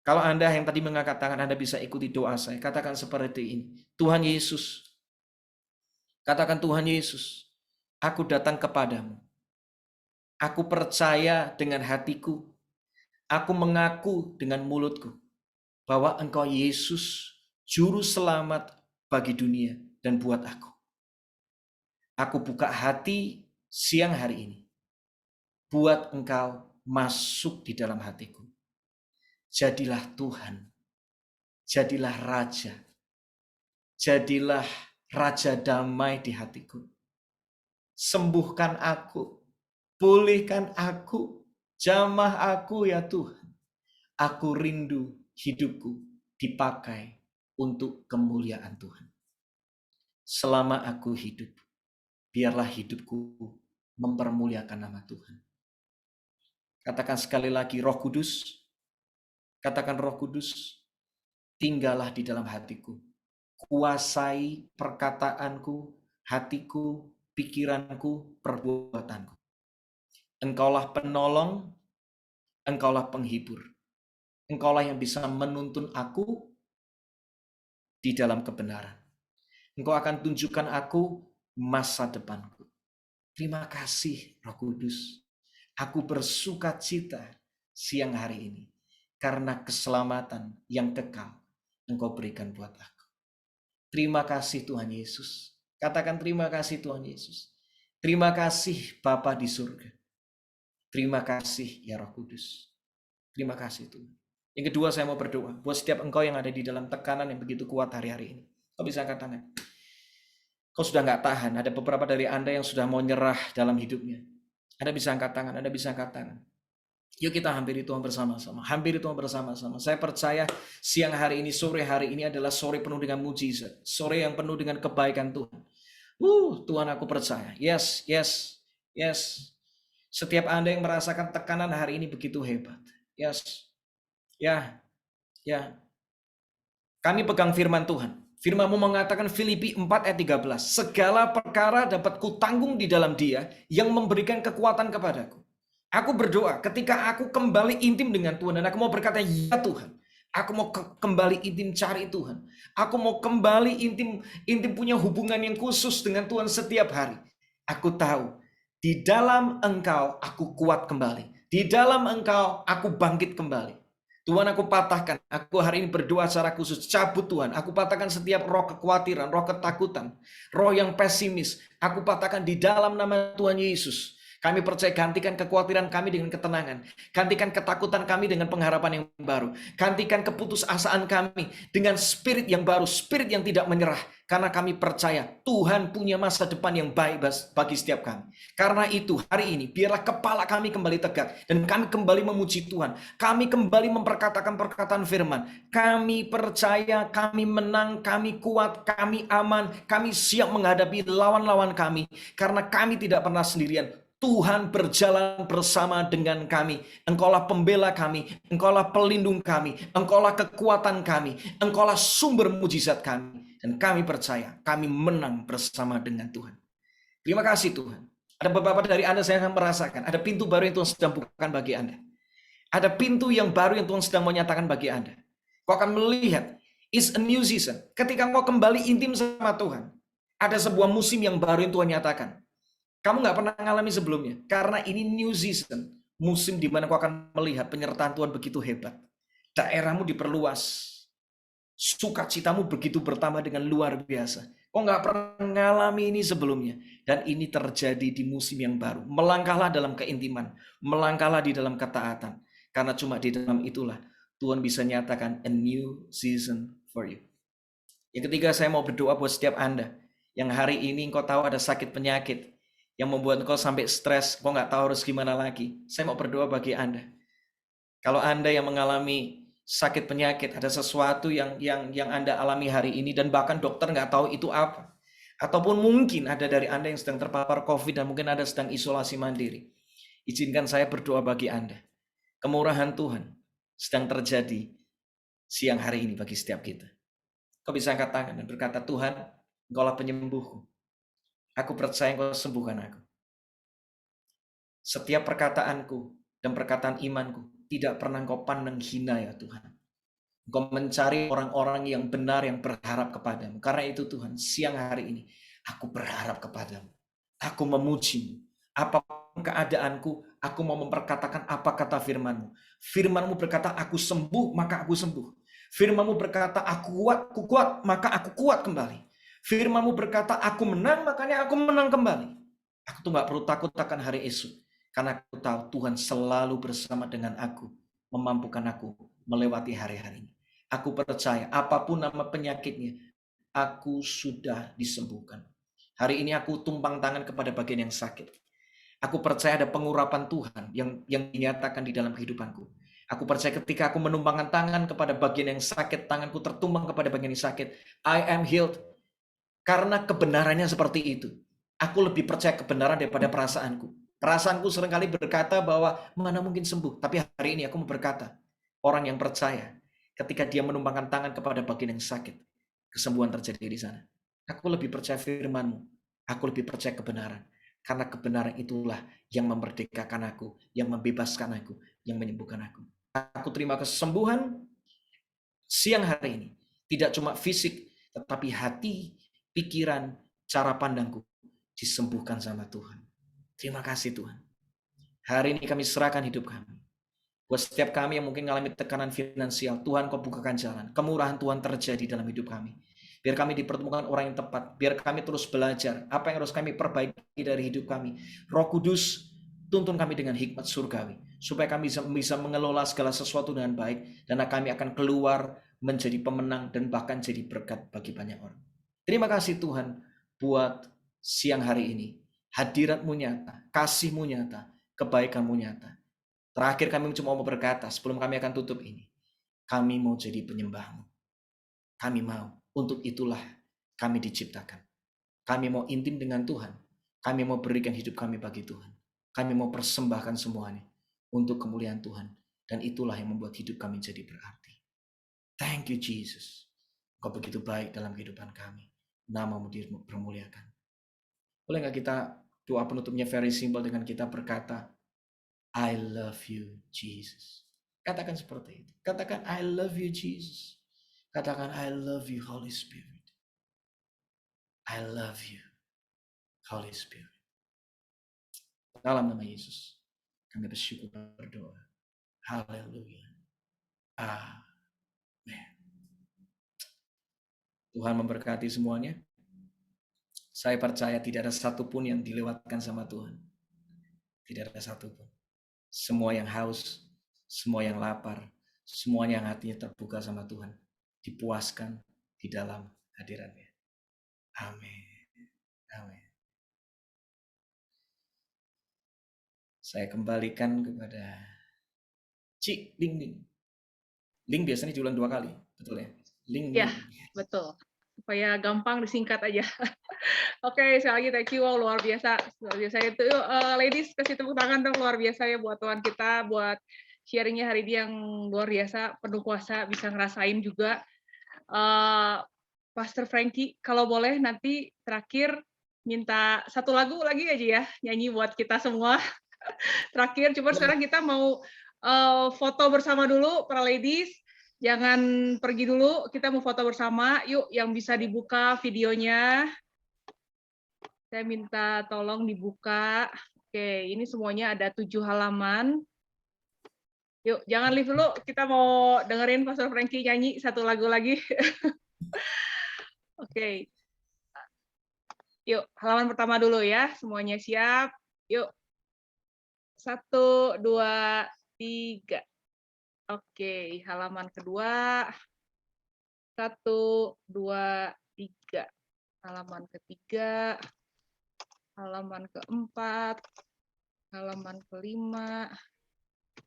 A: Kalau Anda yang tadi mengangkat tangan, Anda bisa ikuti doa saya. Katakan seperti ini. Tuhan Yesus. Katakan Tuhan Yesus. Aku datang kepadamu. Aku percaya dengan hatiku. Aku mengaku dengan mulutku bahwa Engkau Yesus, Juru Selamat bagi dunia dan buat aku. Aku buka hati siang hari ini. Buat Engkau masuk di dalam hatiku. Jadilah Tuhan. Jadilah Raja. Jadilah Raja damai di hatiku. Sembuhkan aku, pulihkan aku, jamah aku ya Tuhan. Aku rindu hidupku dipakai untuk kemuliaan Tuhan. Selama aku hidup, biarlah hidupku mempermuliakan nama Tuhan. Katakan sekali lagi, Roh Kudus. Katakan, Roh Kudus, tinggallah di dalam hatiku. Kuasai perkataanku, hatiku, pikiranku, perbuatanku. Engkaulah penolong, engkaulah penghibur. Engkaulah yang bisa menuntun aku di dalam kebenaran. Engkau akan tunjukkan aku masa depanku. Terima kasih, Roh Kudus. Aku bersuka cita siang hari ini karena keselamatan yang kekal Engkau berikan buat aku. Terima kasih Tuhan Yesus. Katakan terima kasih Tuhan Yesus. Terima kasih Bapa di surga. Terima kasih ya Roh Kudus. Terima kasih Tuhan. Yang kedua saya mau berdoa buat setiap engkau yang ada di dalam tekanan yang begitu kuat hari-hari ini. Kau bisa angkat tangan. Kau sudah nggak tahan. Ada beberapa dari Anda yang sudah mau nyerah dalam hidupnya. Anda bisa angkat tangan. Anda bisa angkat tangan. Yuk kita hampiri Tuhan bersama-sama. Hampiri Tuhan bersama-sama. Saya percaya siang hari ini, sore hari ini adalah sore penuh dengan mujizat. Sore yang penuh dengan kebaikan Tuhan. Tuhan aku percaya. Yes, yes, yes. Setiap Anda yang merasakan tekanan hari ini begitu hebat. Yes. Ya, ya. Kami pegang firman Tuhan. Firman-Mu mengatakan Filipi 4 ayat 13. Segala perkara dapat kutanggung di dalam Dia yang memberikan kekuatan kepadaku. Aku berdoa ketika aku kembali intim dengan Tuhan dan aku mau berkata, ya Tuhan, aku mau kembali intim cari Tuhan. Aku mau kembali intim punya hubungan yang khusus dengan Tuhan setiap hari. Aku tahu di dalam Engkau aku kuat kembali. Di dalam Engkau aku bangkit kembali. Tuhan, aku patahkan, aku hari ini berdoa secara khusus, cabut Tuhan, aku patahkan setiap roh kekhawatiran, roh ketakutan, roh yang pesimis, aku patahkan di dalam nama Tuhan Yesus. Kami percaya gantikan kekhawatiran kami dengan ketenangan. Gantikan ketakutan kami dengan pengharapan yang baru. Gantikan keputusasaan kami dengan spirit yang baru, spirit yang tidak menyerah. Karena kami percaya Tuhan punya masa depan yang baik bagi setiap kami. Karena itu hari ini biarlah kepala kami kembali tegak. Dan kami kembali memuji Tuhan. Kami kembali memperkatakan perkataan firman. Kami percaya, kami menang, kami kuat, kami aman. Kami siap menghadapi lawan-lawan kami. Karena kami tidak pernah sendirian. Tuhan berjalan bersama dengan kami. Engkaulah pembela kami, Engkaulah pelindung kami, Engkaulah kekuatan kami, Engkaulah sumber mujizat kami. Dan kami percaya, kami menang bersama dengan Tuhan. Terima kasih Tuhan. Ada beberapa dari Anda saya akan merasakan, ada pintu baru yang Tuhan sedang bukakan bagi Anda. Ada pintu yang baru yang Tuhan sedang menyatakan bagi Anda. Kau akan melihat, it's a new season. Ketika kau kembali intim sama Tuhan, ada sebuah musim yang baru yang Tuhan nyatakan. Kamu nggak pernah mengalami sebelumnya. Karena ini new season. Musim di mana kau akan melihat penyertaan Tuhan begitu hebat. Daerahmu diperluas. Sukacitamu begitu bertambah dengan luar biasa. Kau nggak pernah mengalami ini sebelumnya. Dan ini terjadi di musim yang baru. Melangkahlah dalam keintiman. Melangkahlah di dalam ketaatan. Karena cuma di dalam itulah Tuhan bisa nyatakan a new season for you. Yang ketiga, saya mau berdoa buat setiap Anda. Yang hari ini engkau tahu ada sakit penyakit yang membuat engkau sampai stres, engkau nggak tahu harus gimana lagi. Saya mau berdoa bagi Anda. Kalau Anda yang mengalami sakit penyakit, ada sesuatu yang Anda alami hari ini dan bahkan dokter nggak tahu itu apa. Ataupun mungkin ada dari Anda yang sedang terpapar COVID dan mungkin Anda sedang isolasi mandiri. Izinkan saya berdoa bagi Anda. Kemurahan Tuhan sedang terjadi siang hari ini bagi setiap kita. Kau bisa angkat tangan dan berkata, Tuhan, Engkaulah penyembuhku. Aku percaya Engkau sembuhkan aku. Setiap perkataanku dan perkataan imanku tidak pernah Engkau pandang hina ya Tuhan. Engkau mencari orang-orang yang benar yang berharap kepadamu. Karena itu Tuhan, siang hari ini aku berharap kepadamu. Aku memuji-Mu. Apapun keadaanku, aku mau memperkatakan apa kata firman-Mu. Firman-Mu berkata, aku sembuh, maka aku sembuh. Firman-Mu berkata, aku kuat, maka aku kuat kembali. Firman-Mu berkata, aku menang, makanya aku menang kembali. Aku tuh gak perlu takut akan hari esok. Karena aku tahu Tuhan selalu bersama dengan aku. Memampukan aku melewati hari-hari ini. Aku percaya apapun nama penyakitnya, aku sudah disembuhkan. Hari ini aku tumpang tangan kepada bagian yang sakit. Aku percaya ada pengurapan Tuhan yang dinyatakan di dalam kehidupanku. Aku percaya ketika aku menumpangkan tangan kepada bagian yang sakit, tanganku tertumpang kepada bagian yang sakit. I am healed. Karena kebenarannya seperti itu. Aku lebih percaya kebenaran daripada perasaanku. Perasaanku seringkali berkata bahwa mana mungkin sembuh. Tapi hari ini aku mau berkata, orang yang percaya ketika dia menumpangkan tangan kepada bagian yang sakit, kesembuhan terjadi di sana. Aku lebih percaya firman-Mu. Aku lebih percaya kebenaran. Karena kebenaran itulah yang memerdekakan aku, yang membebaskan aku, yang menyembuhkan aku. Aku terima kesembuhan siang hari ini. Tidak cuma fisik, tetapi hati, pikiran, cara pandangku disembuhkan sama Tuhan. Terima kasih Tuhan. Hari ini kami serahkan hidup kami. Buat setiap kami yang mungkin mengalami tekanan finansial, Tuhan kau bukakan jalan. Kemurahan Tuhan terjadi dalam hidup kami. Biar kami dipertemukan orang yang tepat. Biar kami terus belajar. Apa yang harus kami perbaiki dari hidup kami. Roh Kudus, tuntun kami dengan hikmat surgawi. Supaya kami bisa mengelola segala sesuatu dengan baik. Dan kami akan keluar menjadi pemenang dan bahkan jadi berkat bagi banyak orang. Terima kasih Tuhan buat siang hari ini. Hadirat-Mu nyata, kasih-Mu nyata, kebaikan-Mu nyata. Terakhir kami cuma mau berkata sebelum kami akan tutup ini. Kami mau jadi penyembah-Mu. Kami mau. Untuk itulah kami diciptakan. Kami mau intim dengan Tuhan. Kami mau berikan hidup kami bagi Tuhan. Kami mau persembahkan semuanya untuk kemuliaan Tuhan. Dan itulah yang membuat hidup kami jadi berarti. Thank you Jesus. Kau begitu baik dalam kehidupan kami. Nama-Mu dipermuliakan. Boleh nggak kita doa penutupnya very simple dengan kita berkata, I love you, Jesus. Katakan seperti itu. Katakan, I love you, Jesus. Katakan, I love you, Holy Spirit. I love you, Holy Spirit. Dalam nama Yesus, kami bersyukur berdoa. Haleluya. Amin. Tuhan memberkati semuanya. Saya percaya tidak ada satupun yang dilewatkan sama Tuhan. Tidak ada satupun. Semua yang haus, semua yang lapar, semuanya yang hatinya terbuka sama Tuhan, dipuaskan di dalam hadiratnya. Amin. Amin. Saya kembalikan kepada Cik Ling Ling. Ling biasanya diulang 2 kali, betul ya? Ling
B: Ya,
A: Ling.
B: betul. Supaya gampang disingkat aja. Oke, sekali lagi thank you, wow, luar biasa. Luar biasa itu. Ladies, kasih tepuk tangan dong, luar biasa ya buat Tuhan kita, buat sharingnya hari ini yang luar biasa, penuh kuasa, bisa ngerasain juga. Pastor Frankie, kalau boleh nanti terakhir minta satu lagu lagi aja ya, nyanyi buat kita semua. Terakhir, cuma sekarang kita mau foto bersama dulu, para ladies. Jangan pergi dulu, kita mau foto bersama. Yuk, yang bisa dibuka videonya. Saya minta tolong dibuka. Oke, ini semuanya ada 7 halaman. Yuk, jangan leave dulu. Kita mau dengerin Pastor Frankie nyanyi satu lagu lagi. Oke. Yuk, halaman pertama dulu ya. Semuanya siap. Yuk. 1, 2, 3. Oke, halaman kedua. 1, 2, 3. Halaman ketiga. Halaman keempat. Halaman kelima.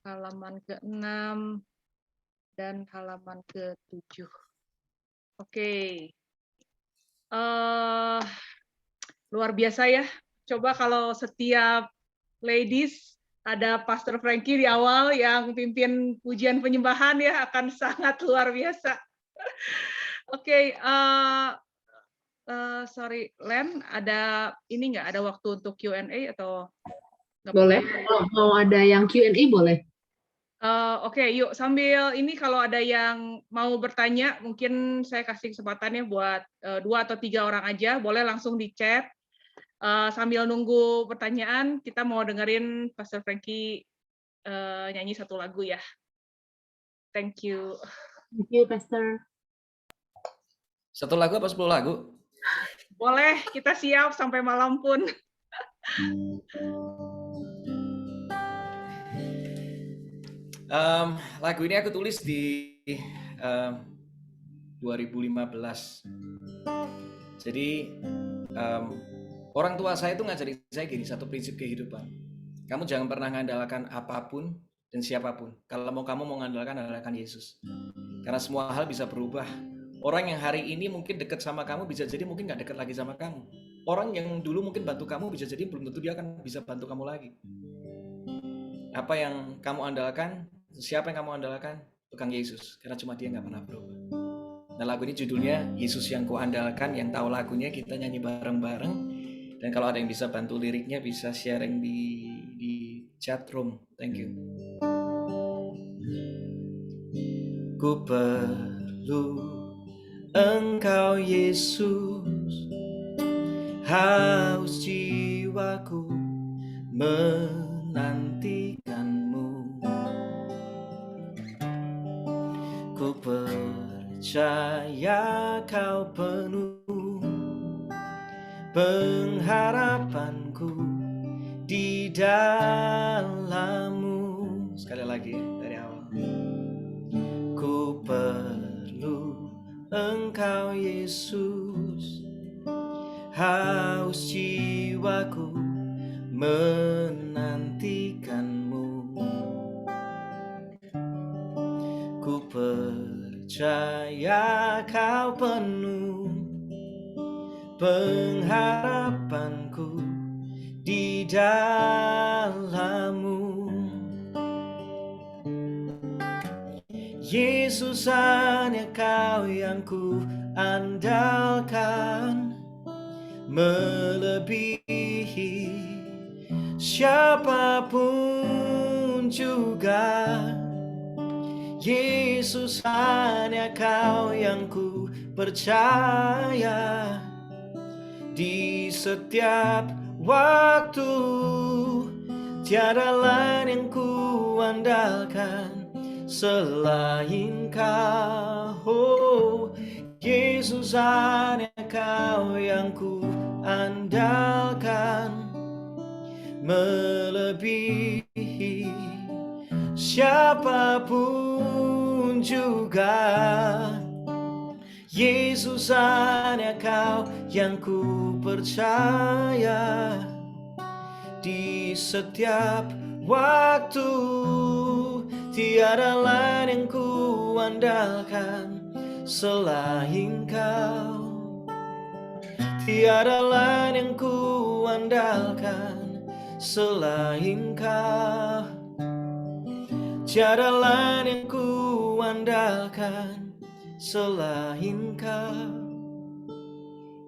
B: Halaman keenam. Dan halaman ke-7. Oke. Luar biasa ya. Coba kalau setiap ladies ada Pastor Frankie di awal yang pimpin pujian penyembahan ya, akan sangat luar biasa. Oke, sorry, Len, ada ini nggak, ada waktu untuk Q&A atau nggak
C: boleh?
B: apa-apa?
C: Mau ada yang Q&A boleh?
B: Oke, yuk sambil ini kalau ada yang mau bertanya, mungkin saya kasih kesempatannya buat 2 atau 3 orang aja, boleh langsung di chat. Sambil nunggu pertanyaan, kita mau dengerin Pastor Frankie nyanyi satu lagu ya. Thank you.
C: Thank you, Pastor.
A: 1 lagu apa 10 lagu?
B: Boleh, kita siap sampai malam pun.
A: Lagu ini aku tulis di 2015. Jadi orang tua saya itu ngajarin saya gini, satu prinsip kehidupan. Kamu jangan pernah mengandalkan apapun dan siapapun. Kalau kamu mau andalkan Yesus. Karena semua hal bisa berubah. Orang yang hari ini mungkin dekat sama kamu bisa jadi mungkin nggak dekat lagi sama kamu. Orang yang dulu mungkin bantu kamu bisa jadi belum tentu dia akan bisa bantu kamu lagi. Apa yang kamu andalkan, siapa yang kamu andalkan? Tukang Yesus. Karena cuma dia nggak pernah berubah. Nah, lagu ini judulnya Yesus yang kuandalkan. Yang tahu lagunya kita nyanyi bareng-bareng. Dan kalau ada yang bisa bantu liriknya bisa sharing di chat room. Thank you. Ku perlu Engkau Yesus, haus jiwaku menantikanmu. Ku percaya kau penuh pengharapanku di dalam-Mu. Sekali lagi dari awal. Ku perlu Engkau Yesus, haus jiwaku menantikanmu. Ku percaya kau penuh pengharapanku di dalam-Mu. Yesus, hanya Kau yang ku andalkan, melebihi siapapun juga. Yesus, hanya Kau yang ku percaya di setiap waktu. Tiada lain yang ku andalkan selain Kau. Oh, Yesus, hanya Kau yang ku andalkan, melebihi siapapun juga. Yesus, hanya Kau yang ku percaya di setiap waktu. Tiada lain yang ku andalkan selain Kau. Tiada lain yang ku andalkan selain Kau. Tiada lain yang ku andalkan selain Kau,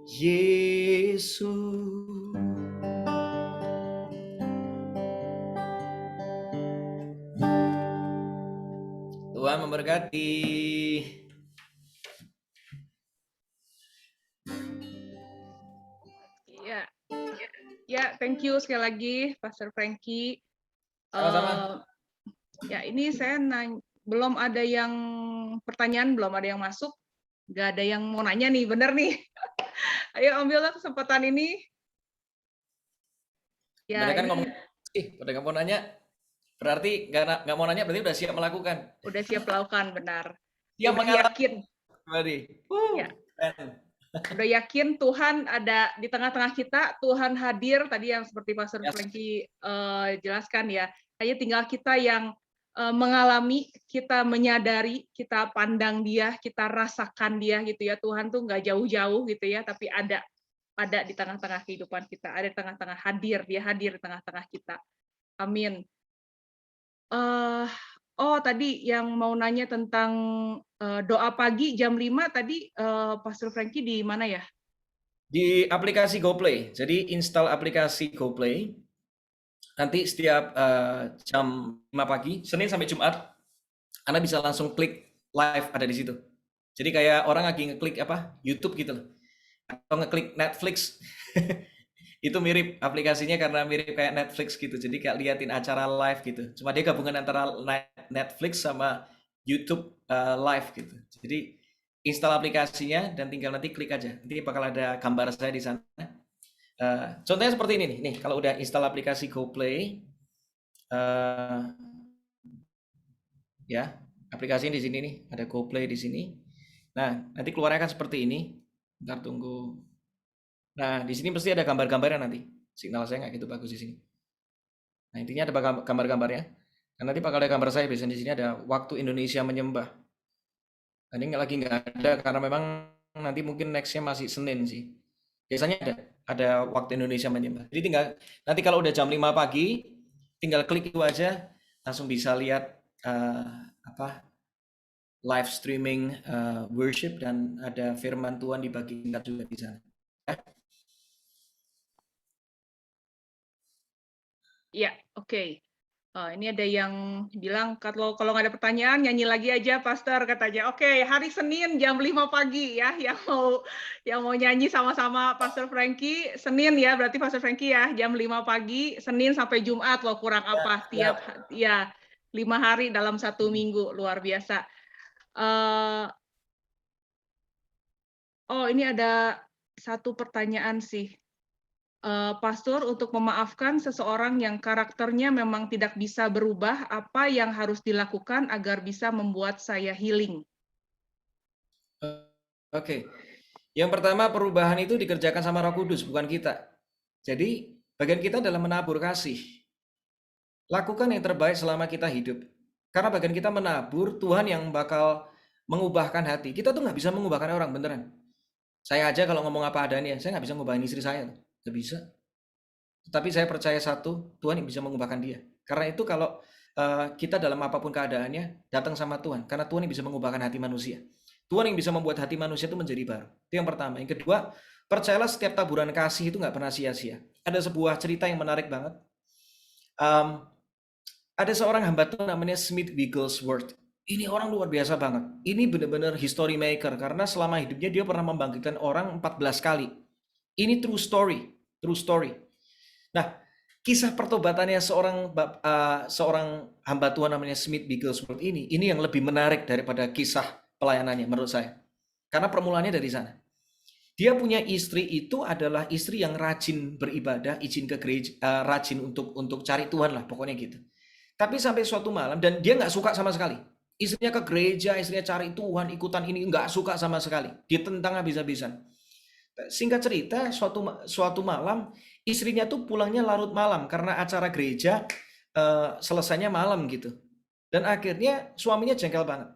A: Yesus. Tuhan memberkati.
B: Ya, thank you sekali lagi, Pastor Frankie.
A: Sama-sama.
B: Ya, ini saya belum ada yang pertanyaan, belum ada yang masuk, nggak ada yang mau nanya nih, bener nih. Ayo ambillah kesempatan ini. Ya,
A: Mereka
B: ini
A: ngomong pada nggak mau nanya, berarti nggak mau nanya berarti udah siap melakukan.
B: udah siap melakukan, benar.
A: Siap
B: Udah yakin.
A: Ya.
B: Udah yakin Tuhan ada di tengah-tengah kita, Tuhan hadir tadi yang seperti Pastor Frankie jelaskan ya. Hanya tinggal kita yang mengalami, kita menyadari, kita pandang Dia, kita rasakan Dia gitu ya. Tuhan tuh nggak jauh-jauh gitu ya, tapi ada di tengah-tengah kehidupan kita, ada di tengah-tengah hadir, Dia hadir di tengah-tengah kita. Amin. Tadi yang mau nanya tentang doa pagi jam 5 tadi Pastor Frankie di mana ya?
A: Di aplikasi GoPlay. Jadi install aplikasi GoPlay. Nanti setiap jam 5 pagi, Senin sampai Jumat, Anda bisa langsung klik live ada di situ. Jadi kayak orang lagi ngeklik YouTube gitu loh. Atau ngeklik Netflix. Itu mirip aplikasinya karena mirip kayak Netflix gitu. Jadi kayak liatin acara live gitu. Cuma dia gabungan antara Netflix sama YouTube live gitu. Jadi install aplikasinya dan tinggal nanti klik aja. Nanti bakal ada gambar saya di sana. Contohnya seperti ini nih. Nih, kalau udah install aplikasi GoPlay, ya, aplikasinya di sini nih. Ada GoPlay di sini. Nah, nanti keluarnya akan seperti ini. Bentar tunggu. Nah, di sini pasti ada gambar-gambarnya nanti. Signal saya nggak gitu bagus di sini. Nah, intinya ada gambar-gambarnya. Dan nanti bakal ada gambar saya, biasanya di sini ada waktu Indonesia menyembah. Nah, ini nggak ada karena memang nanti mungkin nextnya masih Senin sih. Biasanya ada waktu Indonesia menyembah. Jadi tinggal nanti kalau udah jam 5 pagi, tinggal klik itu aja, langsung bisa lihat apa live streaming worship dan ada firman Tuhan dibagikan juga di sana.
B: Ya, oke. Ini ada yang bilang kalau kalau nggak ada pertanyaan nyanyi lagi aja, Pastor katanya. Oke, hari Senin jam 5 pagi ya, yang mau nyanyi sama-sama Pastor Frankie. Senin ya, berarti Pastor Frankie ya, jam 5 pagi, Senin sampai Jumat loh, kurang apa
A: Ya,
B: ya 5 hari dalam 1 minggu, luar biasa. Oh, ini ada satu pertanyaan sih. Pastor, untuk memaafkan seseorang yang karakternya memang tidak bisa berubah, apa yang harus dilakukan agar bisa membuat saya healing?
A: Oke. Yang pertama, perubahan itu dikerjakan sama Roh Kudus, bukan kita. Jadi, bagian kita adalah menabur kasih. Lakukan yang terbaik selama kita hidup. Karena bagian kita menabur, Tuhan yang bakal mengubahkan hati. Kita tuh nggak bisa mengubahkan orang, beneran. Saya aja kalau ngomong apa adanya, saya nggak bisa ngubahin istri saya. Nggak bisa. Tetapi saya percaya satu, Tuhan yang bisa mengubahkan dia. Karena itu kalau kita dalam apapun keadaannya, datang sama Tuhan. Karena Tuhan yang bisa mengubahkan hati manusia. Tuhan yang bisa membuat hati manusia itu menjadi baru. Itu yang pertama. Yang kedua, percayalah setiap taburan kasih itu nggak pernah sia-sia. Ada sebuah cerita yang menarik banget. Ada seorang hamba Tuhan namanya Smith Wigglesworth. Ini orang luar biasa banget. Ini benar-benar history maker karena selama hidupnya dia pernah membangkitkan orang 14 kali. Ini true story, true story. Nah, kisah pertobatannya seorang hamba Tuhan namanya Smith Wigglesworth ini yang lebih menarik daripada kisah pelayanannya menurut saya. Karena permulaannya dari sana. Dia punya istri itu adalah istri yang rajin beribadah, izin ke gereja, rajin untuk cari Tuhan lah, pokoknya gitu. Tapi sampai suatu malam, dan dia nggak suka sama sekali. Istrinya ke gereja, istrinya cari Tuhan, ikutan ini, nggak suka sama sekali. Ditentang habis-habisan. Singkat cerita, suatu malam, istrinya tuh pulangnya larut malam, karena acara gereja selesainya malam gitu. Dan akhirnya suaminya jengkel banget.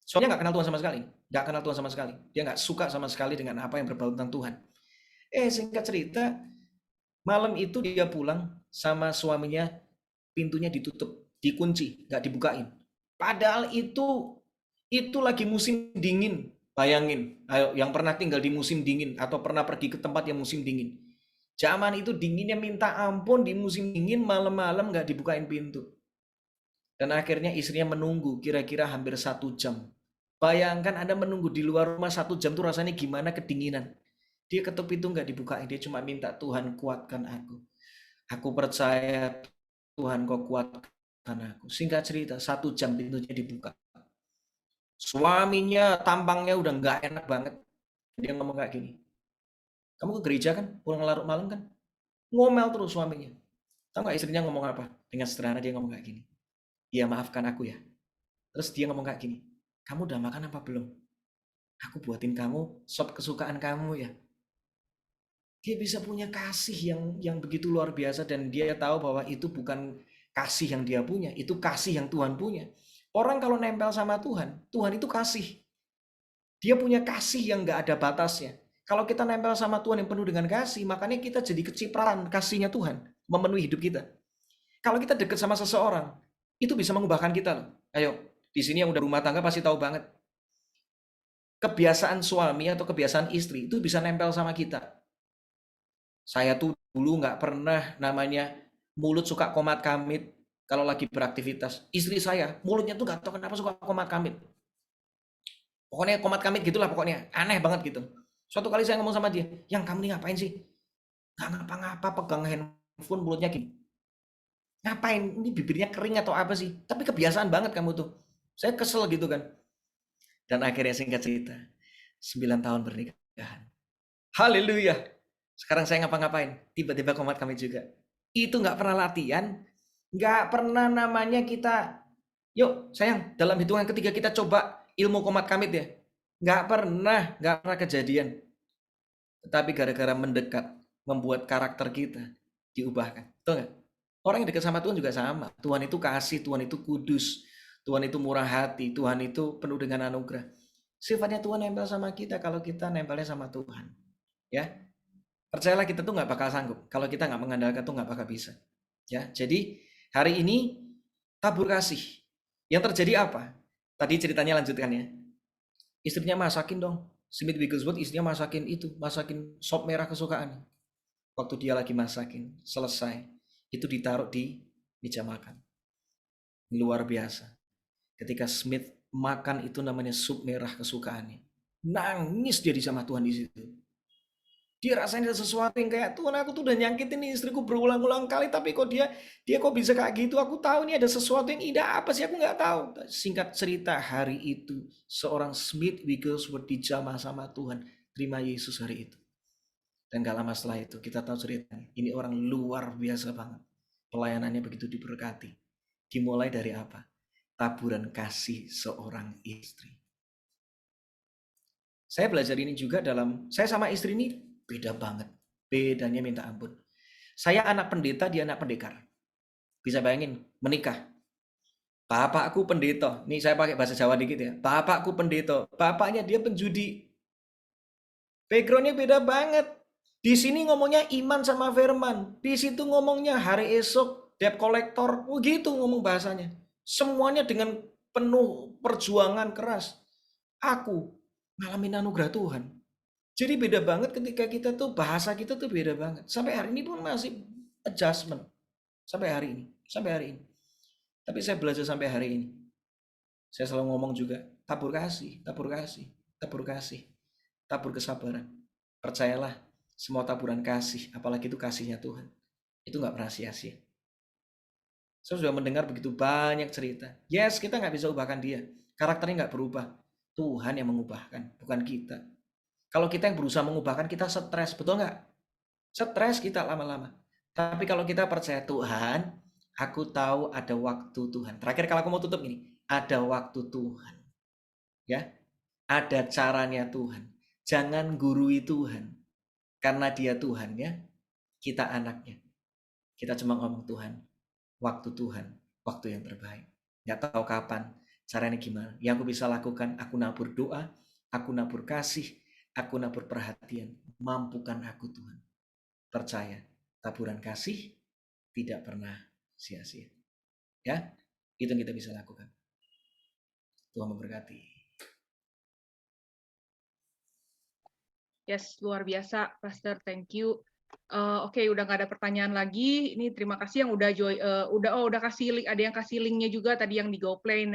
A: Suaminya nggak kenal Tuhan sama sekali. Nggak kenal Tuhan sama sekali. Dia nggak suka sama sekali dengan apa yang berbau tentang Tuhan. Singkat cerita, malam itu dia pulang sama suaminya, pintunya ditutup, dikunci, nggak dibukain. Padahal itu lagi musim dingin. Bayangin, ayo yang pernah tinggal di musim dingin atau pernah pergi ke tempat yang musim dingin. Zaman itu dinginnya minta ampun, di musim dingin malam-malam nggak dibukain pintu. Dan akhirnya istrinya menunggu kira-kira hampir 1 jam. Bayangkan Anda menunggu di luar rumah 1 jam tuh rasanya gimana, kedinginan. Dia ketuk pintu nggak dibukain, dia cuma minta, Tuhan kuatkan aku. Aku percaya Tuhan kau kuatkan aku. Singkat cerita, 1 jam pintunya dibuka. Suaminya tampangnya udah nggak enak banget. Dia ngomong kayak gini, kamu ke gereja kan, pulang larut malam kan? Ngomel terus suaminya. Tahu nggak istrinya ngomong apa? Dengan sederhana dia ngomong kayak gini, iya maafkan aku ya. Terus dia ngomong kayak gini, kamu udah makan apa belum? Aku buatin kamu sop kesukaan kamu ya. Dia bisa punya kasih yang begitu luar biasa, dan dia tahu bahwa itu bukan kasih yang dia punya, itu kasih yang Tuhan punya. Orang kalau nempel sama Tuhan, Tuhan itu kasih. Dia punya kasih yang nggak ada batasnya. Kalau kita nempel sama Tuhan yang penuh dengan kasih, makanya kita jadi kecipratan kasihnya Tuhan memenuhi hidup kita. Kalau kita dekat sama seseorang, itu bisa mengubahkan kita loh. Ayo, di sini yang udah rumah tangga pasti tahu banget. Kebiasaan suami atau kebiasaan istri itu bisa nempel sama kita. Saya tuh dulu nggak pernah namanya mulut suka komat kamit kalau lagi beraktivitas. Istri saya mulutnya tuh nggak tahu kenapa suka komat kamit. Pokoknya komat kamit gitulah pokoknya. Aneh banget gitu. Suatu kali saya ngomong sama dia, yang kamu nih ngapain sih? Nggak ngapa-ngapa, pegang handphone mulutnya gini. Ngapain? Ini bibirnya kering atau apa sih? Tapi kebiasaan banget kamu tuh. Saya kesel gitu kan. Dan akhirnya singkat cerita, 9 tahun pernikahan. Haleluya. Sekarang saya ngapa-ngapain, tiba-tiba komat kami juga. Itu nggak pernah latihan, nggak pernah namanya kita, yuk sayang, dalam hitungan ketiga kita coba ilmu komat kamit ya. nggak pernah kejadian. Tetapi gara-gara mendekat, membuat karakter kita diubahkan. Betul nggak? Orang yang dekat sama Tuhan juga sama. Tuhan itu kasih, Tuhan itu kudus, Tuhan itu murah hati, Tuhan itu penuh dengan anugerah. Sifatnya Tuhan nempel sama kita kalau kita nempelnya sama Tuhan. Ya, percayalah kita tuh nggak bakal sanggup. Kalau kita nggak mengandalkan tuh nggak bakal bisa. Ya, jadi hari ini tabur kasih. Yang terjadi apa? Tadi ceritanya lanjutkan ya. Istrinya masakin dong. Smith Wigglesworth istrinya masakin sop merah kesukaan. Waktu dia lagi masakin, selesai, itu ditaruh di meja makan. Luar biasa. Ketika Smith makan itu namanya sup merah kesukaannya. Nangis dia di sama Tuhan di situ. Dia rasain ada sesuatu yang kayak, Tuhan aku tuh udah nyakitin nih istriku berulang-ulang kali, tapi kok dia kok bisa kayak gitu. Aku tahu ini ada sesuatu yang indah, apa sih aku nggak tahu. Singkat cerita, hari itu seorang Smith Wigglesworth dijamah sama Tuhan, terima Yesus hari itu. Dan gak lama setelah itu kita tahu ceritanya. Ini orang luar biasa banget. Pelayanannya begitu diberkati. Dimulai dari apa? Taburan kasih seorang istri. Saya belajar ini juga saya sama istri ini beda banget. Bedanya minta ampun. Saya anak pendeta, dia anak pendekar. Bisa bayangin, menikah. Bapakku pendeta. Nih saya pakai bahasa Jawa dikit ya. Bapakku pendeta. Bapaknya dia penjudi. Backgroundnya beda banget. Di sini ngomongnya iman sama firman. Di situ ngomongnya hari esok, debt collector. Oh gitu ngomong bahasanya. Semuanya dengan penuh perjuangan keras. Aku ngalamin anugerah Tuhan. Jadi beda banget ketika kita tuh bahasa kita tuh beda banget. Sampai hari ini pun masih adjustment. Sampai hari ini. Tapi saya belajar sampai hari ini. Saya selalu ngomong juga, tabur kasih, tabur kesabaran. Percayalah, semua taburan kasih, apalagi itu kasihnya Tuhan, itu nggak pernah sia-sia. Saya sudah mendengar begitu banyak cerita. Yes, kita nggak bisa ubahkan dia. Karakternya nggak berubah. Tuhan yang mengubahkan, bukan kita. Kalau kita yang berusaha mengubahkan, kita stres, betul nggak? Stres kita lama-lama. Tapi kalau kita percaya Tuhan, aku tahu ada waktu Tuhan. Terakhir kalau aku mau tutup ini, ada waktu Tuhan. Ya, ada caranya Tuhan. Jangan gurui Tuhan. Karena dia Tuhan ya, kita anaknya. Kita cuma ngomong Tuhan, waktu yang terbaik. Nggak tahu kapan, caranya gimana. Yang aku bisa lakukan, aku nabur doa, aku nabur kasih, aku nabur perhatian. Mampukan aku Tuhan. Percaya, taburan kasih tidak pernah sia-sia. Ya, itu yang kita bisa lakukan. Tuhan memberkati.
B: Yes, luar biasa, Pastor. Thank you. Oke, udah nggak ada pertanyaan lagi. Ini terima kasih yang udah kasih link. Ada yang kasih linknya juga tadi yang di GoPlay.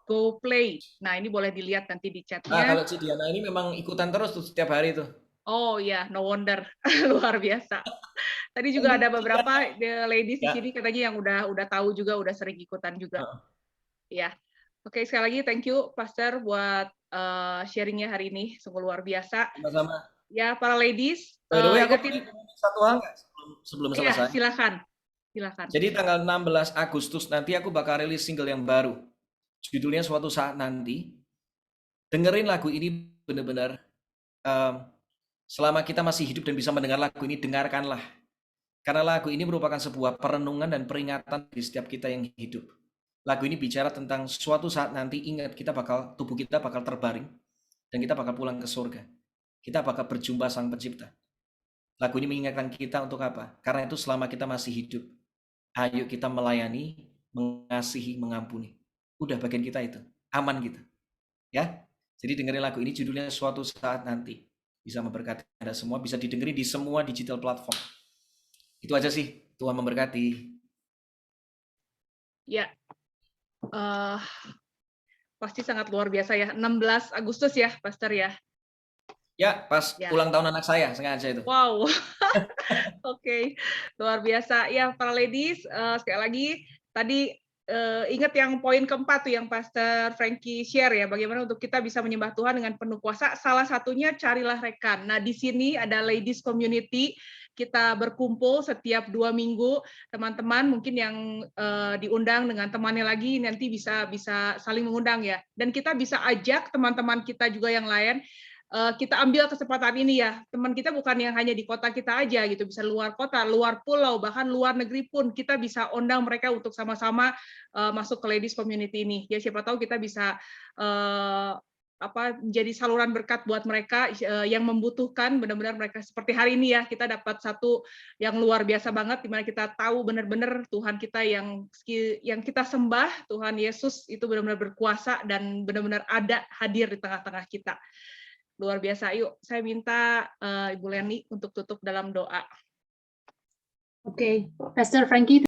B: GoPlay. Nah, ini boleh dilihat nanti di chatnya.
A: Kalau Cidiana ini memang ikutan terus tuh setiap hari tuh.
B: Oh ya, no wonder. Luar biasa. Tadi juga ada beberapa ladies di sini katanya yang udah tahu juga, udah sering ikutan juga. Ya. Oke, sekali lagi thank you Pastor buat sharingnya hari ini. Sungguh luar biasa.
A: Sama-sama.
B: Ya, para ladies.
A: By the way, aku satu hal nggak sebelum selesai?
B: Ya, silakan.
A: Jadi tanggal 16 Agustus nanti aku bakal rilis single yang baru. Judulnya Suatu Saat Nanti. Dengerin lagu ini benar-benar. Selama kita masih hidup dan bisa mendengar lagu ini, dengarkanlah. Karena lagu ini merupakan sebuah perenungan dan peringatan di setiap kita yang hidup. Lagu ini bicara tentang suatu saat nanti, ingat tubuh kita bakal terbaring dan kita bakal pulang ke surga. Kita bakal berjumpa Sang Pencipta. Lagu ini mengingatkan kita untuk apa? Karena itu selama kita masih hidup, ayo kita melayani, mengasihi, mengampuni. Udah bagian kita itu, aman kita. Ya. Jadi dengerin lagu ini, judulnya Suatu Saat Nanti. Bisa memberkati Anda semua, bisa didengerin di semua digital platform. Itu aja sih. Tuhan memberkati.
B: Ya. Pasti sangat luar biasa ya. 16 Agustus ya, Pastor ya.
A: Ya, pas ulang tahun anak saya, sengaja itu.
B: Wow. Oke, luar biasa. Ya, para ladies, sekali lagi, tadi ingat yang poin keempat tuh yang Pastor Frankie share ya, bagaimana untuk kita bisa menyembah Tuhan dengan penuh kuasa. Salah satunya carilah rekan. Nah, di sini ada ladies community, kita berkumpul setiap 2 minggu. Teman-teman mungkin yang diundang dengan temannya lagi nanti bisa saling mengundang ya. Dan kita bisa ajak teman-teman kita juga yang lain. Kita ambil kesempatan ini ya, teman kita bukan yang hanya di kota kita aja gitu, bisa luar kota, luar pulau, bahkan luar negeri pun kita bisa undang mereka untuk sama-sama masuk ke ladies community ini. Ya siapa tahu kita bisa menjadi saluran berkat buat mereka yang membutuhkan, benar-benar mereka seperti hari ini ya, kita dapat satu yang luar biasa banget, di mana kita tahu benar-benar Tuhan kita yang kita sembah, Tuhan Yesus itu benar-benar berkuasa dan benar-benar ada hadir di tengah-tengah kita. Luar biasa. Yuk, saya minta Ibu Leni untuk tutup dalam doa.
C: Oke, Pastor Frankie.